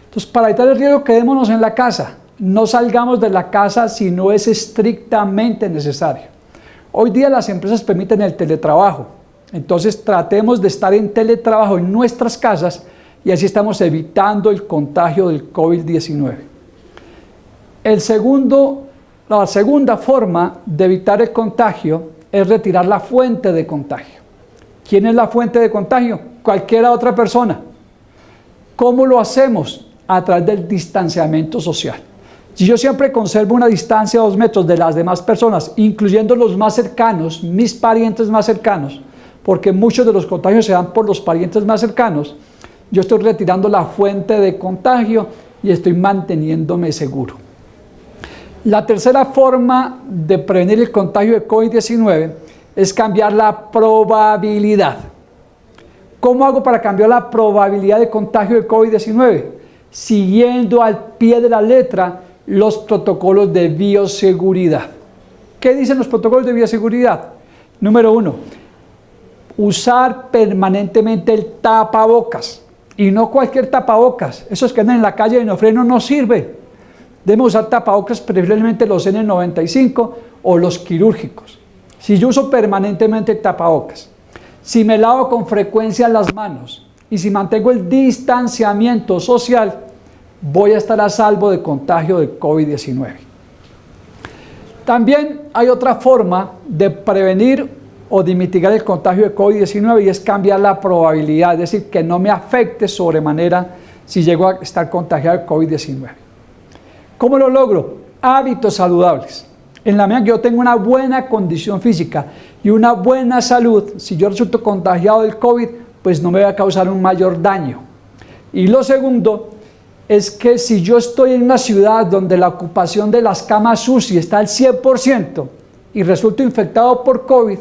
Entonces, para evitar el riesgo, quedémonos en la casa. No salgamos de la casa si no es estrictamente necesario. Hoy día las empresas permiten el teletrabajo, entonces tratemos de estar en teletrabajo en nuestras casas y así estamos evitando el contagio del COVID-19. La segunda forma de evitar el contagio es retirar la fuente de contagio. ¿Quién es la fuente de contagio? Cualquiera otra persona. ¿Cómo lo hacemos? A través del distanciamiento social. Si yo siempre conservo una distancia de 2 metros de las demás personas, incluyendo los más cercanos, mis parientes más cercanos, porque muchos de los contagios se dan por los parientes más cercanos, yo estoy retirando la fuente de contagio y estoy manteniéndome seguro. La tercera forma de prevenir el contagio de COVID-19 es cambiar la probabilidad. ¿Cómo hago para cambiar la probabilidad de contagio de COVID-19? Siguiendo al pie de la letra los protocolos de bioseguridad. ¿Qué dicen los protocolos de bioseguridad? Número 1, usar permanentemente el tapabocas. Y no cualquier tapabocas. Esos que andan en la calle de neofreno no sirve. Debemos usar tapabocas, preferiblemente los N95 o los quirúrgicos. Si yo uso permanentemente tapabocas, si me lavo con frecuencia las manos y si mantengo el distanciamiento social, voy a estar a salvo de contagio de COVID-19. También hay otra forma de prevenir o de mitigar el contagio de COVID-19 y es cambiar la probabilidad, es decir, que no me afecte sobremanera si llego a estar contagiado de COVID-19. ¿Cómo lo logro? Hábitos saludables. En la medida que yo tengo una buena condición física y una buena salud, si yo resulto contagiado del COVID, pues no me va a causar un mayor daño. Y lo segundo es que si yo estoy en una ciudad donde la ocupación de las camas UCI está al 100% y resulto infectado por COVID,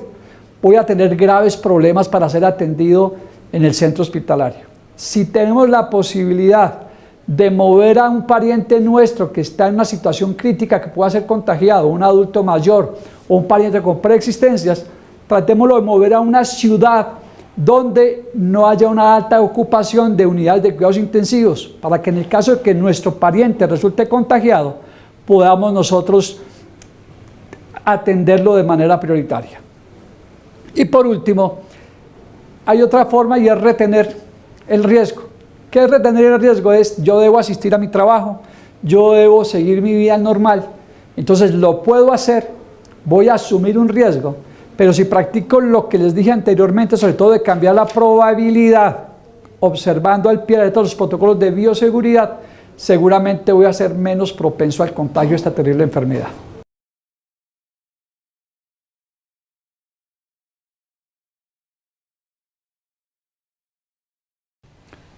voy a tener graves problemas para ser atendido en el centro hospitalario. Si tenemos la posibilidad de mover a un pariente nuestro que está en una situación crítica que pueda ser contagiado, un adulto mayor o un pariente con preexistencias, tratémoslo de mover a una ciudad donde no haya una alta ocupación de unidades de cuidados intensivos, para que en el caso de que nuestro pariente resulte contagiado, podamos nosotros atenderlo de manera prioritaria. Y por último, hay otra forma y es retener el riesgo. ¿Qué es retener el riesgo? Es yo debo asistir a mi trabajo, yo debo seguir mi vida normal, entonces lo puedo hacer, voy a asumir un riesgo, pero si practico lo que les dije anteriormente, sobre todo de cambiar la probabilidad, observando al pie de todos los protocolos de bioseguridad, seguramente voy a ser menos propenso al contagio de esta terrible enfermedad.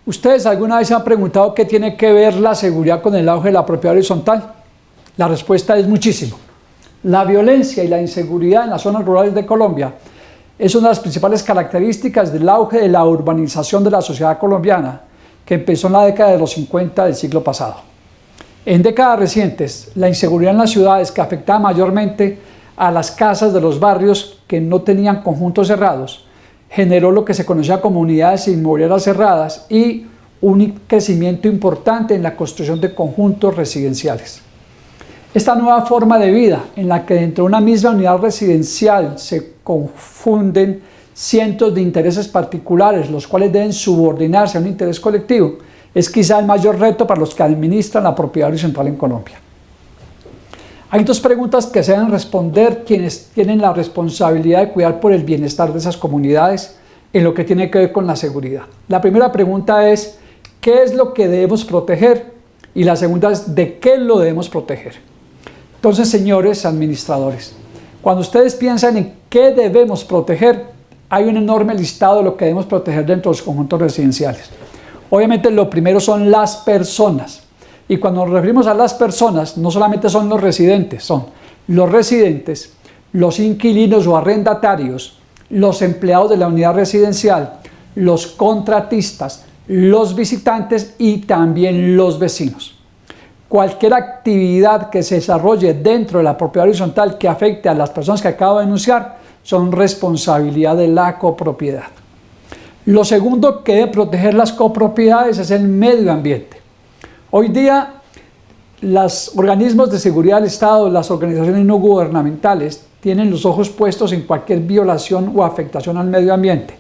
¿Ustedes alguna vez se han preguntado qué tiene que ver la seguridad con el auge de la propiedad horizontal? La respuesta es muchísimo. La violencia y la inseguridad en las zonas rurales de Colombia es una de las principales características del auge de la urbanización de la sociedad colombiana, que empezó en la década de los 50 del siglo pasado. En décadas recientes, la inseguridad en las ciudades, que afectaba mayormente a las casas de los barrios que no tenían conjuntos cerrados, generó lo que se conocía como unidades inmobiliarias cerradas y un crecimiento importante en la construcción de conjuntos residenciales. Esta nueva forma de vida, en la que dentro de una misma unidad residencial se confunden cientos de intereses particulares, los cuales deben subordinarse a un interés colectivo, es quizá el mayor reto para los que administran la propiedad horizontal en Colombia. Hay dos preguntas que se deben responder quienes tienen la responsabilidad de cuidar por el bienestar de esas comunidades en lo que tiene que ver con la seguridad. La primera pregunta es, ¿qué es lo que debemos proteger? Y la segunda es, ¿de qué lo debemos proteger? Entonces, señores administradores, cuando ustedes piensan en qué debemos proteger, hay un enorme listado de lo que debemos proteger dentro de los conjuntos residenciales. Obviamente, lo primero son las personas. Y cuando nos referimos a las personas, no solamente son los residentes, son los residentes, los inquilinos o arrendatarios, los empleados de la unidad residencial, los contratistas, los visitantes y también los vecinos. Cualquier actividad que se desarrolle dentro de la propiedad horizontal que afecte a las personas que acabo de enunciar son responsabilidad de la copropiedad. Lo segundo que debe proteger las copropiedades es el medio ambiente. Hoy día, los organismos de seguridad del Estado, las organizaciones no gubernamentales, tienen los ojos puestos en cualquier violación o afectación al medio ambiente.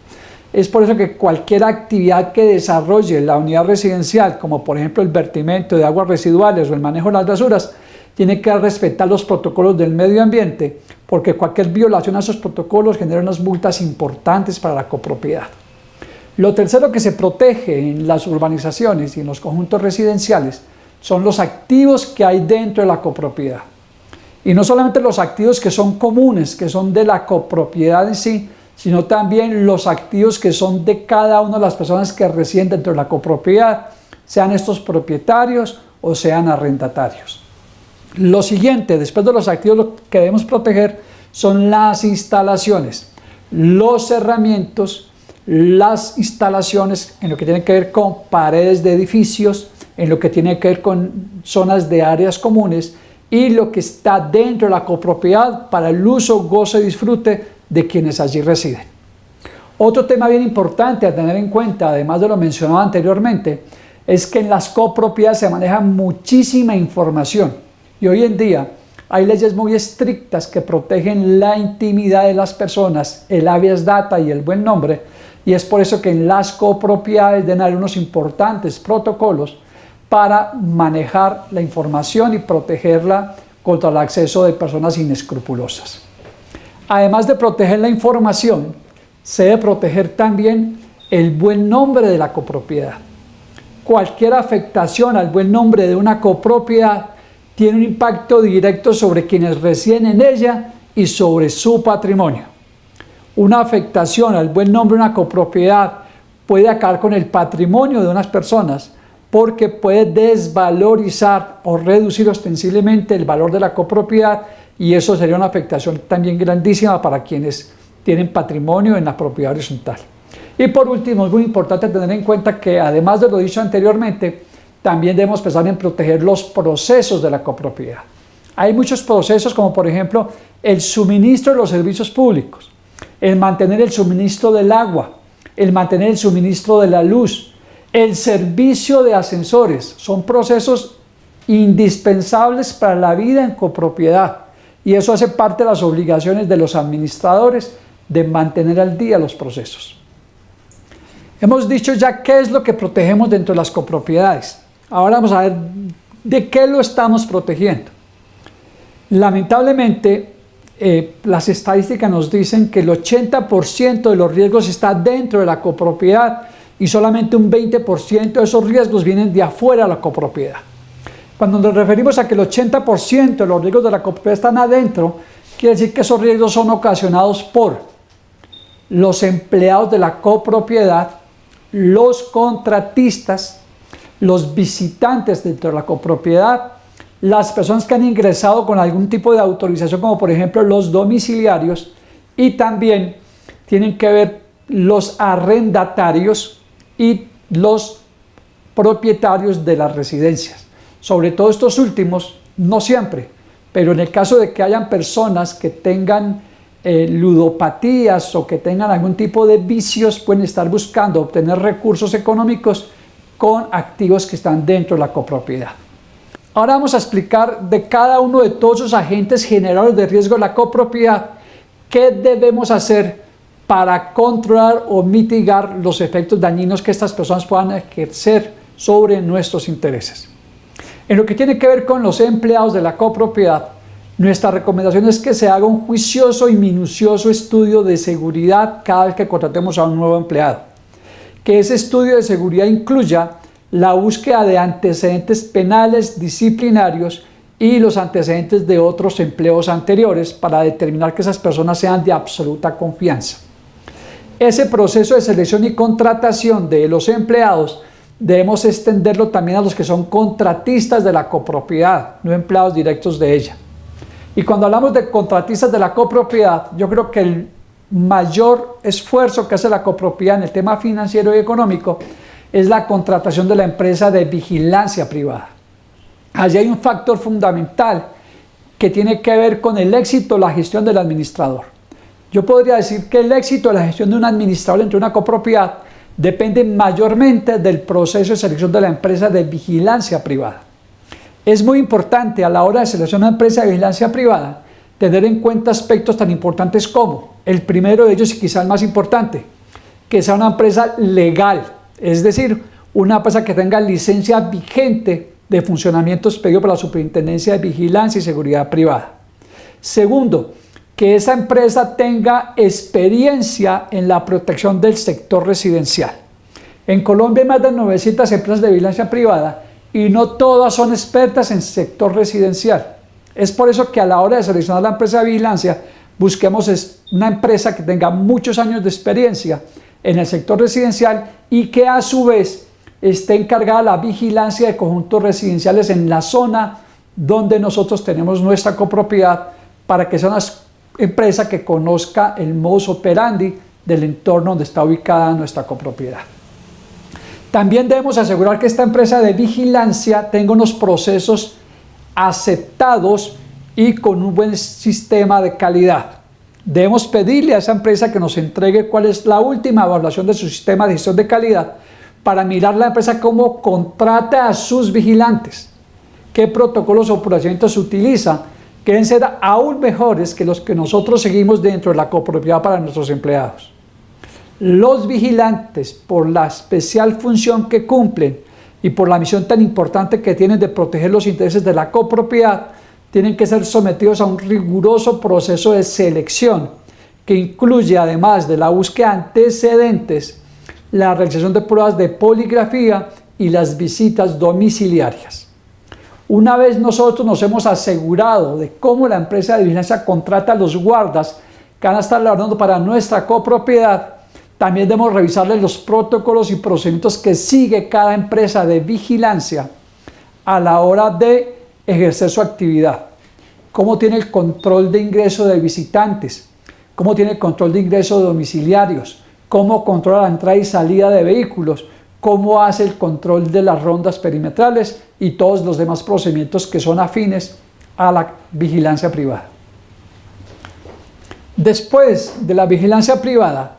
Es por eso que cualquier actividad que desarrolle la unidad residencial, como por ejemplo el vertimiento de aguas residuales o el manejo de las basuras, tiene que respetar los protocolos del medio ambiente, porque cualquier violación a esos protocolos genera unas multas importantes para la copropiedad. Lo tercero que se protege en las urbanizaciones y en los conjuntos residenciales son los activos que hay dentro de la copropiedad. Y no solamente los activos que son comunes, que son de la copropiedad en sí, sino también los activos que son de cada una de las personas que residen dentro de la copropiedad, sean estos propietarios o sean arrendatarios. Lo siguiente, después de los activos, lo que debemos proteger son las instalaciones, los cerramientos, las instalaciones en lo que tiene que ver con paredes de edificios, en lo que tiene que ver con zonas de áreas comunes y lo que está dentro de la copropiedad para el uso, goce y disfrute de quienes allí residen. Otro tema bien importante a tener en cuenta, además de lo mencionado anteriormente, es que en las copropiedades se maneja muchísima información y hoy en día hay leyes muy estrictas que protegen la intimidad de las personas, el habeas data y el buen nombre, y es por eso que en las copropiedades deben haber unos importantes protocolos para manejar la información y protegerla contra el acceso de personas inescrupulosas. Además de proteger la información, se debe proteger también el buen nombre de la copropiedad. Cualquier afectación al buen nombre de una copropiedad tiene un impacto directo sobre quienes residen en ella y sobre su patrimonio. Una afectación al buen nombre de una copropiedad puede acabar con el patrimonio de unas personas porque puede desvalorizar o reducir ostensiblemente el valor de la copropiedad y eso sería una afectación también grandísima para quienes tienen patrimonio en la propiedad horizontal. Y por último, es muy importante tener en cuenta que además de lo dicho anteriormente, también debemos pensar en proteger los procesos de la copropiedad. Hay muchos procesos como por ejemplo el suministro de los servicios públicos, el mantener el suministro del agua, el mantener el suministro de la luz, el servicio de ascensores. Son procesos indispensables para la vida en copropiedad y eso hace parte de las obligaciones de los administradores de mantener al día los procesos. Hemos dicho ya qué es lo que protegemos dentro de las copropiedades. Ahora vamos a ver de qué lo estamos protegiendo. Lamentablemente, las estadísticas nos dicen que el 80% de los riesgos está dentro de la copropiedad y solamente un 20% de esos riesgos vienen de afuera de la copropiedad. Cuando nos referimos a que el 80% de los riesgos de la copropiedad están adentro, quiere decir que esos riesgos son ocasionados por los empleados de la copropiedad, los contratistas, los visitantes dentro de la copropiedad, las personas que han ingresado con algún tipo de autorización, como por ejemplo los domiciliarios, y también tienen que ver los arrendatarios y los propietarios de las residencias. Sobre todo estos últimos, no siempre, pero en el caso de que hayan personas que tengan ludopatías o que tengan algún tipo de vicios, pueden estar buscando obtener recursos económicos con activos que están dentro de la copropiedad. Ahora vamos a explicar de cada uno de todos los agentes generadores de riesgo de la copropiedad qué debemos hacer para controlar o mitigar los efectos dañinos que estas personas puedan ejercer sobre nuestros intereses. En lo que tiene que ver con los empleados de la copropiedad, nuestra recomendación es que se haga un juicioso y minucioso estudio de seguridad cada vez que contratemos a un nuevo empleado. Que ese estudio de seguridad incluya la búsqueda de antecedentes penales, disciplinarios y los antecedentes de otros empleos anteriores para determinar que esas personas sean de absoluta confianza. Ese proceso de selección y contratación de los empleados debemos extenderlo también a los que son contratistas de la copropiedad, no empleados directos de ella. Y cuando hablamos de contratistas de la copropiedad, yo creo que el mayor esfuerzo que hace la copropiedad en el tema financiero y económico es la contratación de la empresa de vigilancia privada. Allí hay un factor fundamental que tiene que ver con el éxito de la gestión del administrador. Yo podría decir que el éxito de la gestión de un administrador entre una copropiedad depende mayormente del proceso de selección de la empresa de vigilancia privada. Es muy importante a la hora de seleccionar una empresa de vigilancia privada tener en cuenta aspectos tan importantes como, el primero de ellos y quizá el más importante, que sea una empresa legal, es decir, una empresa que tenga licencia vigente de funcionamiento expedido por la Superintendencia de Vigilancia y Seguridad Privada. Segundo, que esa empresa tenga experiencia en la protección del sector residencial. En Colombia hay más de 900 empresas de vigilancia privada y no todas son expertas en sector residencial. Es por eso que a la hora de seleccionar la empresa de vigilancia, busquemos una empresa que tenga muchos años de experiencia en el sector residencial y que a su vez esté encargada de la vigilancia de conjuntos residenciales en la zona donde nosotros tenemos nuestra copropiedad, para que sea una empresa que conozca el modus operandi del entorno donde está ubicada nuestra copropiedad. También debemos asegurar que esta empresa de vigilancia tenga unos procesos aceptados y con un buen sistema de calidad. Debemos pedirle a esa empresa que nos entregue cuál es la última evaluación de su sistema de gestión de calidad, para mirar la empresa cómo contrata a sus vigilantes, qué protocolos o procedimientos utiliza, que deben ser aún mejores que los que nosotros seguimos dentro de la copropiedad para nuestros empleados. Los vigilantes, por la especial función que cumplen y por la misión tan importante que tienen de proteger los intereses de la copropiedad, tienen que ser sometidos a un riguroso proceso de selección que incluye, además de la búsqueda de antecedentes, la realización de pruebas de poligrafía y las visitas domiciliarias. Una vez nosotros nos hemos asegurado de cómo la empresa de vigilancia contrata a los guardas que van a estar laborando para nuestra copropiedad, también debemos revisarles los protocolos y procedimientos que sigue cada empresa de vigilancia a la hora de ejercer su actividad. Cómo tiene el control de ingreso de visitantes, cómo tiene el control de ingreso de domiciliarios, cómo controla la entrada y salida de vehículos, cómo hace el control de las rondas perimetrales y todos los demás procedimientos que son afines a la vigilancia privada. Después de la vigilancia privada,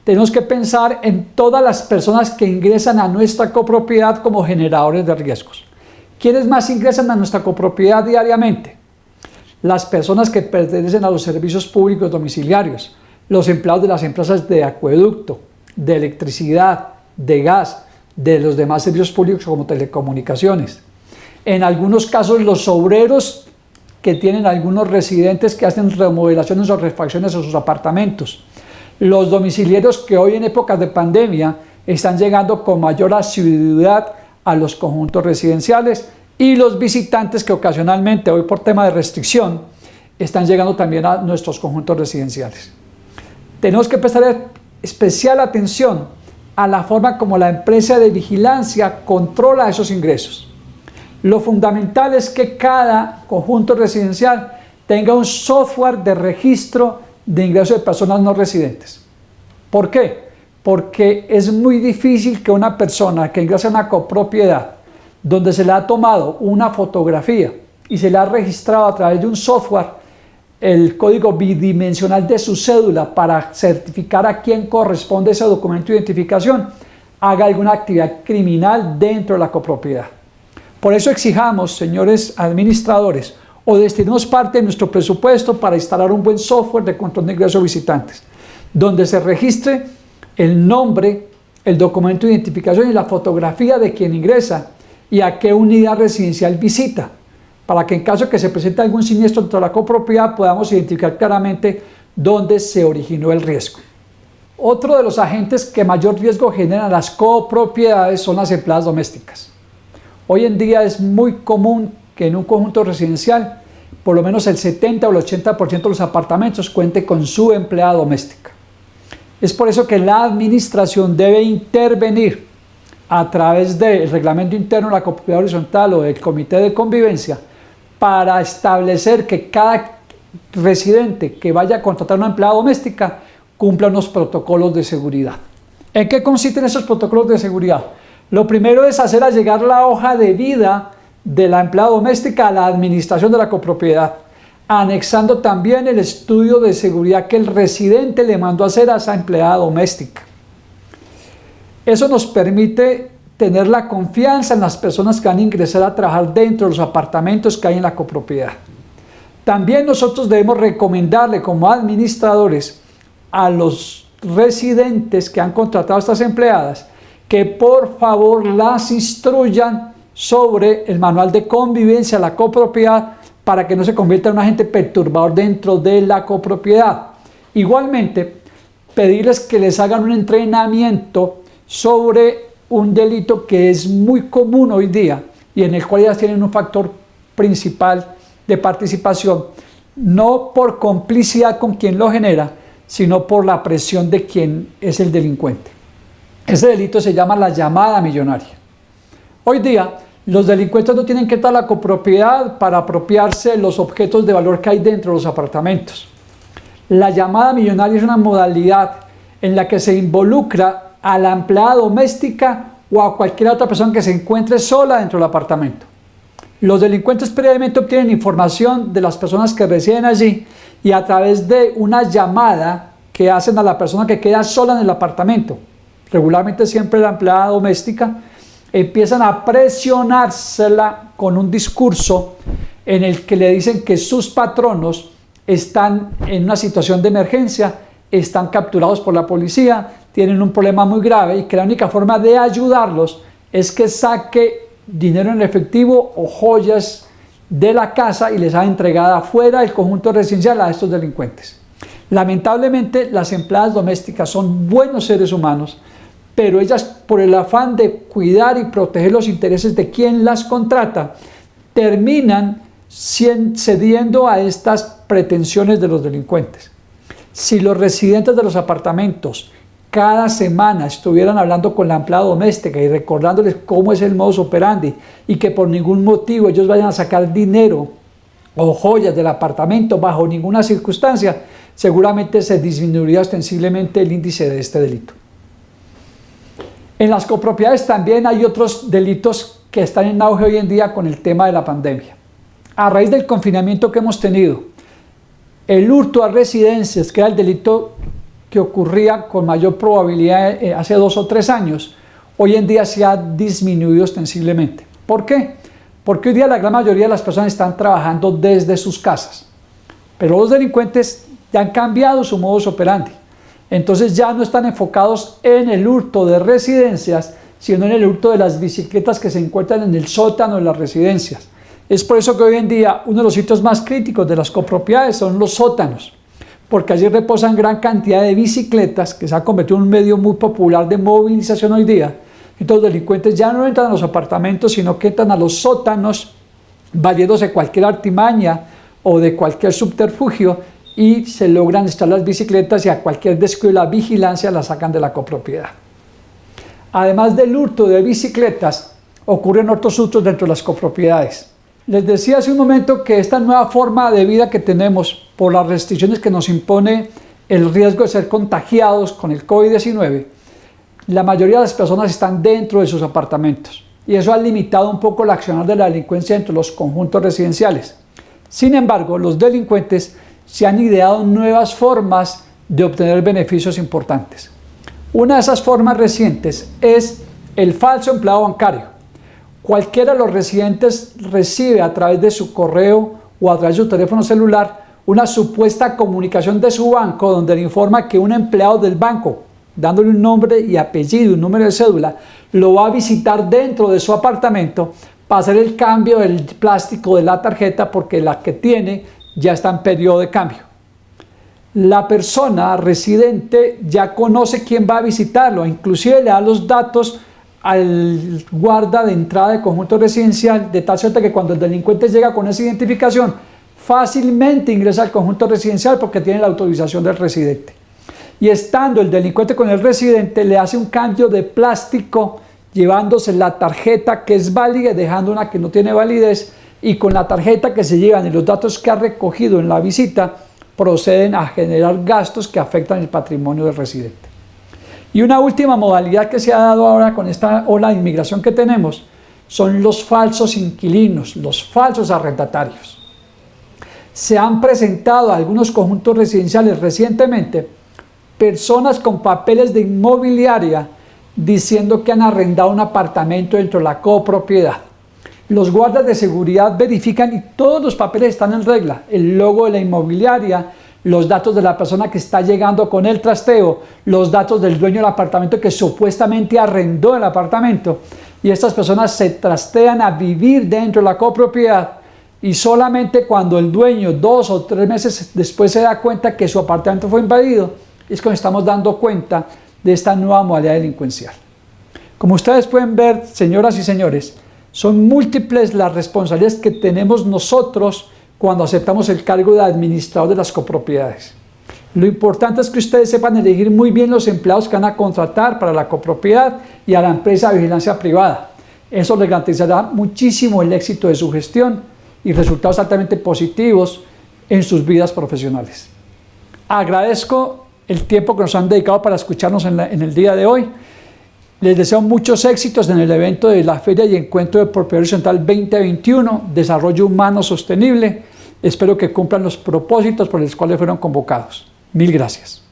tenemos que pensar en todas las personas que ingresan a nuestra copropiedad como generadores de riesgos. ¿Quiénes más ingresan a nuestra copropiedad diariamente? Las personas que pertenecen a los servicios públicos domiciliarios, los empleados de las empresas de acueducto, de electricidad, de gas, de los demás servicios públicos como telecomunicaciones. En algunos casos, los obreros que tienen algunos residentes que hacen remodelaciones o refacciones a sus apartamentos. Los domiciliarios que hoy en épocas de pandemia están llegando con mayor asiduidad a los conjuntos residenciales, y los visitantes que ocasionalmente, hoy por tema de restricción, están llegando también a nuestros conjuntos residenciales. Tenemos que prestar especial atención a la forma como la empresa de vigilancia controla esos ingresos. Lo fundamental es que cada conjunto residencial tenga un software de registro de ingresos de personas no residentes. ¿Por qué? Porque es muy difícil que una persona que ingresa a una copropiedad donde se le ha tomado una fotografía y se le ha registrado a través de un software el código bidimensional de su cédula para certificar a quién corresponde ese documento de identificación, haga alguna actividad criminal dentro de la copropiedad. Por eso exijamos, señores administradores, o destinemos parte de nuestro presupuesto para instalar un buen software de control de ingresos de visitantes, donde se registre el nombre, el documento de identificación y la fotografía de quien ingresa y a qué unidad residencial visita, para que en caso de que se presente algún siniestro dentro de la copropiedad podamos identificar claramente dónde se originó el riesgo. Otro de los agentes que mayor riesgo generan las copropiedades son las empleadas domésticas. Hoy en día es muy común que en un conjunto residencial por lo menos el 70 o el 80% de los apartamentos cuente con su empleada doméstica. Es por eso que la administración debe intervenir a través del reglamento interno de la copropiedad horizontal o del comité de convivencia para establecer que cada residente que vaya a contratar una empleada doméstica cumpla unos protocolos de seguridad. ¿En qué consisten esos protocolos de seguridad? Lo primero es hacer llegar la hoja de vida de la empleada doméstica a la administración de la copropiedad, anexando también el estudio de seguridad que el residente le mandó a hacer a esa empleada doméstica. Eso nos permite tener la confianza en las personas que van a ingresar a trabajar dentro de los apartamentos que hay en la copropiedad. También nosotros debemos recomendarle como administradores a los residentes que han contratado a estas empleadas que por favor las instruyan sobre el manual de convivencia de la copropiedad para que no se convierta en un agente perturbador dentro de la copropiedad. Igualmente, pedirles que les hagan un entrenamiento sobre un delito que es muy común hoy día y en el cual ellas tienen un factor principal de participación, no por complicidad con quien lo genera, sino por la presión de quien es el delincuente. Ese delito se llama la llamada millonaria. Hoy día, Los delincuentes no tienen que entrar a la copropiedad para apropiarse de los objetos de valor que hay dentro de los apartamentos. La llamada millonaria es una modalidad en la que se involucra a la empleada doméstica o a cualquier otra persona que se encuentre sola dentro del apartamento. Los delincuentes previamente obtienen información de las personas que residen allí y a través de una llamada que hacen a la persona que queda sola en el apartamento, regularmente siempre la empleada doméstica, empiezan a presionársela con un discurso en el que le dicen que sus patronos están en una situación de emergencia, están capturados por la policía, tienen un problema muy grave y que la única forma de ayudarlos es que saque dinero en efectivo o joyas de la casa y les haga entregada fuera del conjunto residencial a estos delincuentes. Lamentablemente, las empleadas domésticas son buenos seres humanos, pero ellas, por el afán de cuidar y proteger los intereses de quien las contrata, terminan cediendo a estas pretensiones de los delincuentes. Si los residentes de los apartamentos cada semana estuvieran hablando con la empleada doméstica y recordándoles cómo es el modus operandi y que por ningún motivo ellos vayan a sacar dinero o joyas del apartamento bajo ninguna circunstancia, seguramente se disminuiría ostensiblemente el índice de este delito. En las copropiedades también hay otros delitos que están en auge hoy en día con el tema de la pandemia. A raíz del confinamiento que hemos tenido, el hurto a residencias, que era el delito que ocurría con mayor probabilidad hace 2 o 3 años, hoy en día se ha disminuido ostensiblemente. ¿Por qué? Porque hoy día la gran mayoría de las personas están trabajando desde sus casas, pero los delincuentes ya han cambiado su modus operandi. Entonces ya no están enfocados en el hurto de residencias, sino en el hurto de las bicicletas que se encuentran en el sótano de las residencias. Es por eso que hoy en día uno de los sitios más críticos de las copropiedades son los sótanos, porque allí reposan gran cantidad de bicicletas que se ha convertido en un medio muy popular de movilización hoy día. Entonces los delincuentes ya no entran a los apartamentos, sino que entran a los sótanos, valiéndose de cualquier artimaña o de cualquier subterfugio, y se logran estar las bicicletas y a cualquier descuido de la vigilancia las sacan de la copropiedad. Además del hurto de bicicletas, ocurren otros hurtos dentro de las copropiedades. Les decía hace un momento que esta nueva forma de vida que tenemos por las restricciones que nos impone el riesgo de ser contagiados con el COVID-19, la mayoría de las personas están dentro de sus apartamentos y eso ha limitado un poco la accionar de la delincuencia entre los conjuntos residenciales. Sin embargo, los delincuentes se han ideado nuevas formas de obtener beneficios importantes. Una de esas formas recientes es el falso empleado bancario. Cualquiera de los residentes recibe a través de su correo o a través de su teléfono celular una supuesta comunicación de su banco donde le informa que un empleado del banco, dándole un nombre y apellido, un número de cédula, lo va a visitar dentro de su apartamento para hacer el cambio del plástico de la tarjeta porque la que tiene ya está en periodo de cambio. La persona residente ya conoce quién va a visitarlo, inclusive le da los datos al guarda de entrada del conjunto residencial, de tal suerte que cuando el delincuente llega con esa identificación, fácilmente ingresa al conjunto residencial porque tiene la autorización del residente. Y estando el delincuente con el residente, le hace un cambio de plástico, llevándose la tarjeta que es válida y dejando una que no tiene validez, y con la tarjeta que se llevan y los datos que ha recogido en la visita, proceden a generar gastos que afectan el patrimonio del residente. Y una última modalidad que se ha dado ahora con esta ola de inmigración que tenemos son los falsos inquilinos, los falsos arrendatarios. Se han presentado a algunos conjuntos residenciales recientemente personas con papeles de inmobiliaria diciendo que han arrendado un apartamento dentro de la copropiedad. Los guardas de seguridad verifican y todos los papeles están en regla, el logo de la inmobiliaria, los datos de la persona que está llegando con el trasteo, los datos del dueño del apartamento que supuestamente arrendó el apartamento, y estas personas se trastean a vivir dentro de la copropiedad y solamente cuando el dueño 2 o 3 meses después se da cuenta que su apartamento fue invadido es cuando estamos dando cuenta de esta nueva modalidad delincuencial. Como ustedes pueden ver, señoras y señores, son múltiples las responsabilidades que tenemos nosotros cuando aceptamos el cargo de administrador de las copropiedades. Lo importante es que ustedes sepan elegir muy bien los empleados que van a contratar para la copropiedad y a la empresa de vigilancia privada. Eso les garantizará muchísimo el éxito de su gestión y resultados altamente positivos en sus vidas profesionales. Agradezco el tiempo que nos han dedicado para escucharnos en el día de hoy. Les deseo muchos éxitos en el evento de la Feria y Encuentro de Propiedad Horizontal 2021, Desarrollo Humano Sostenible. Espero que cumplan los propósitos por los cuales fueron convocados. Mil gracias.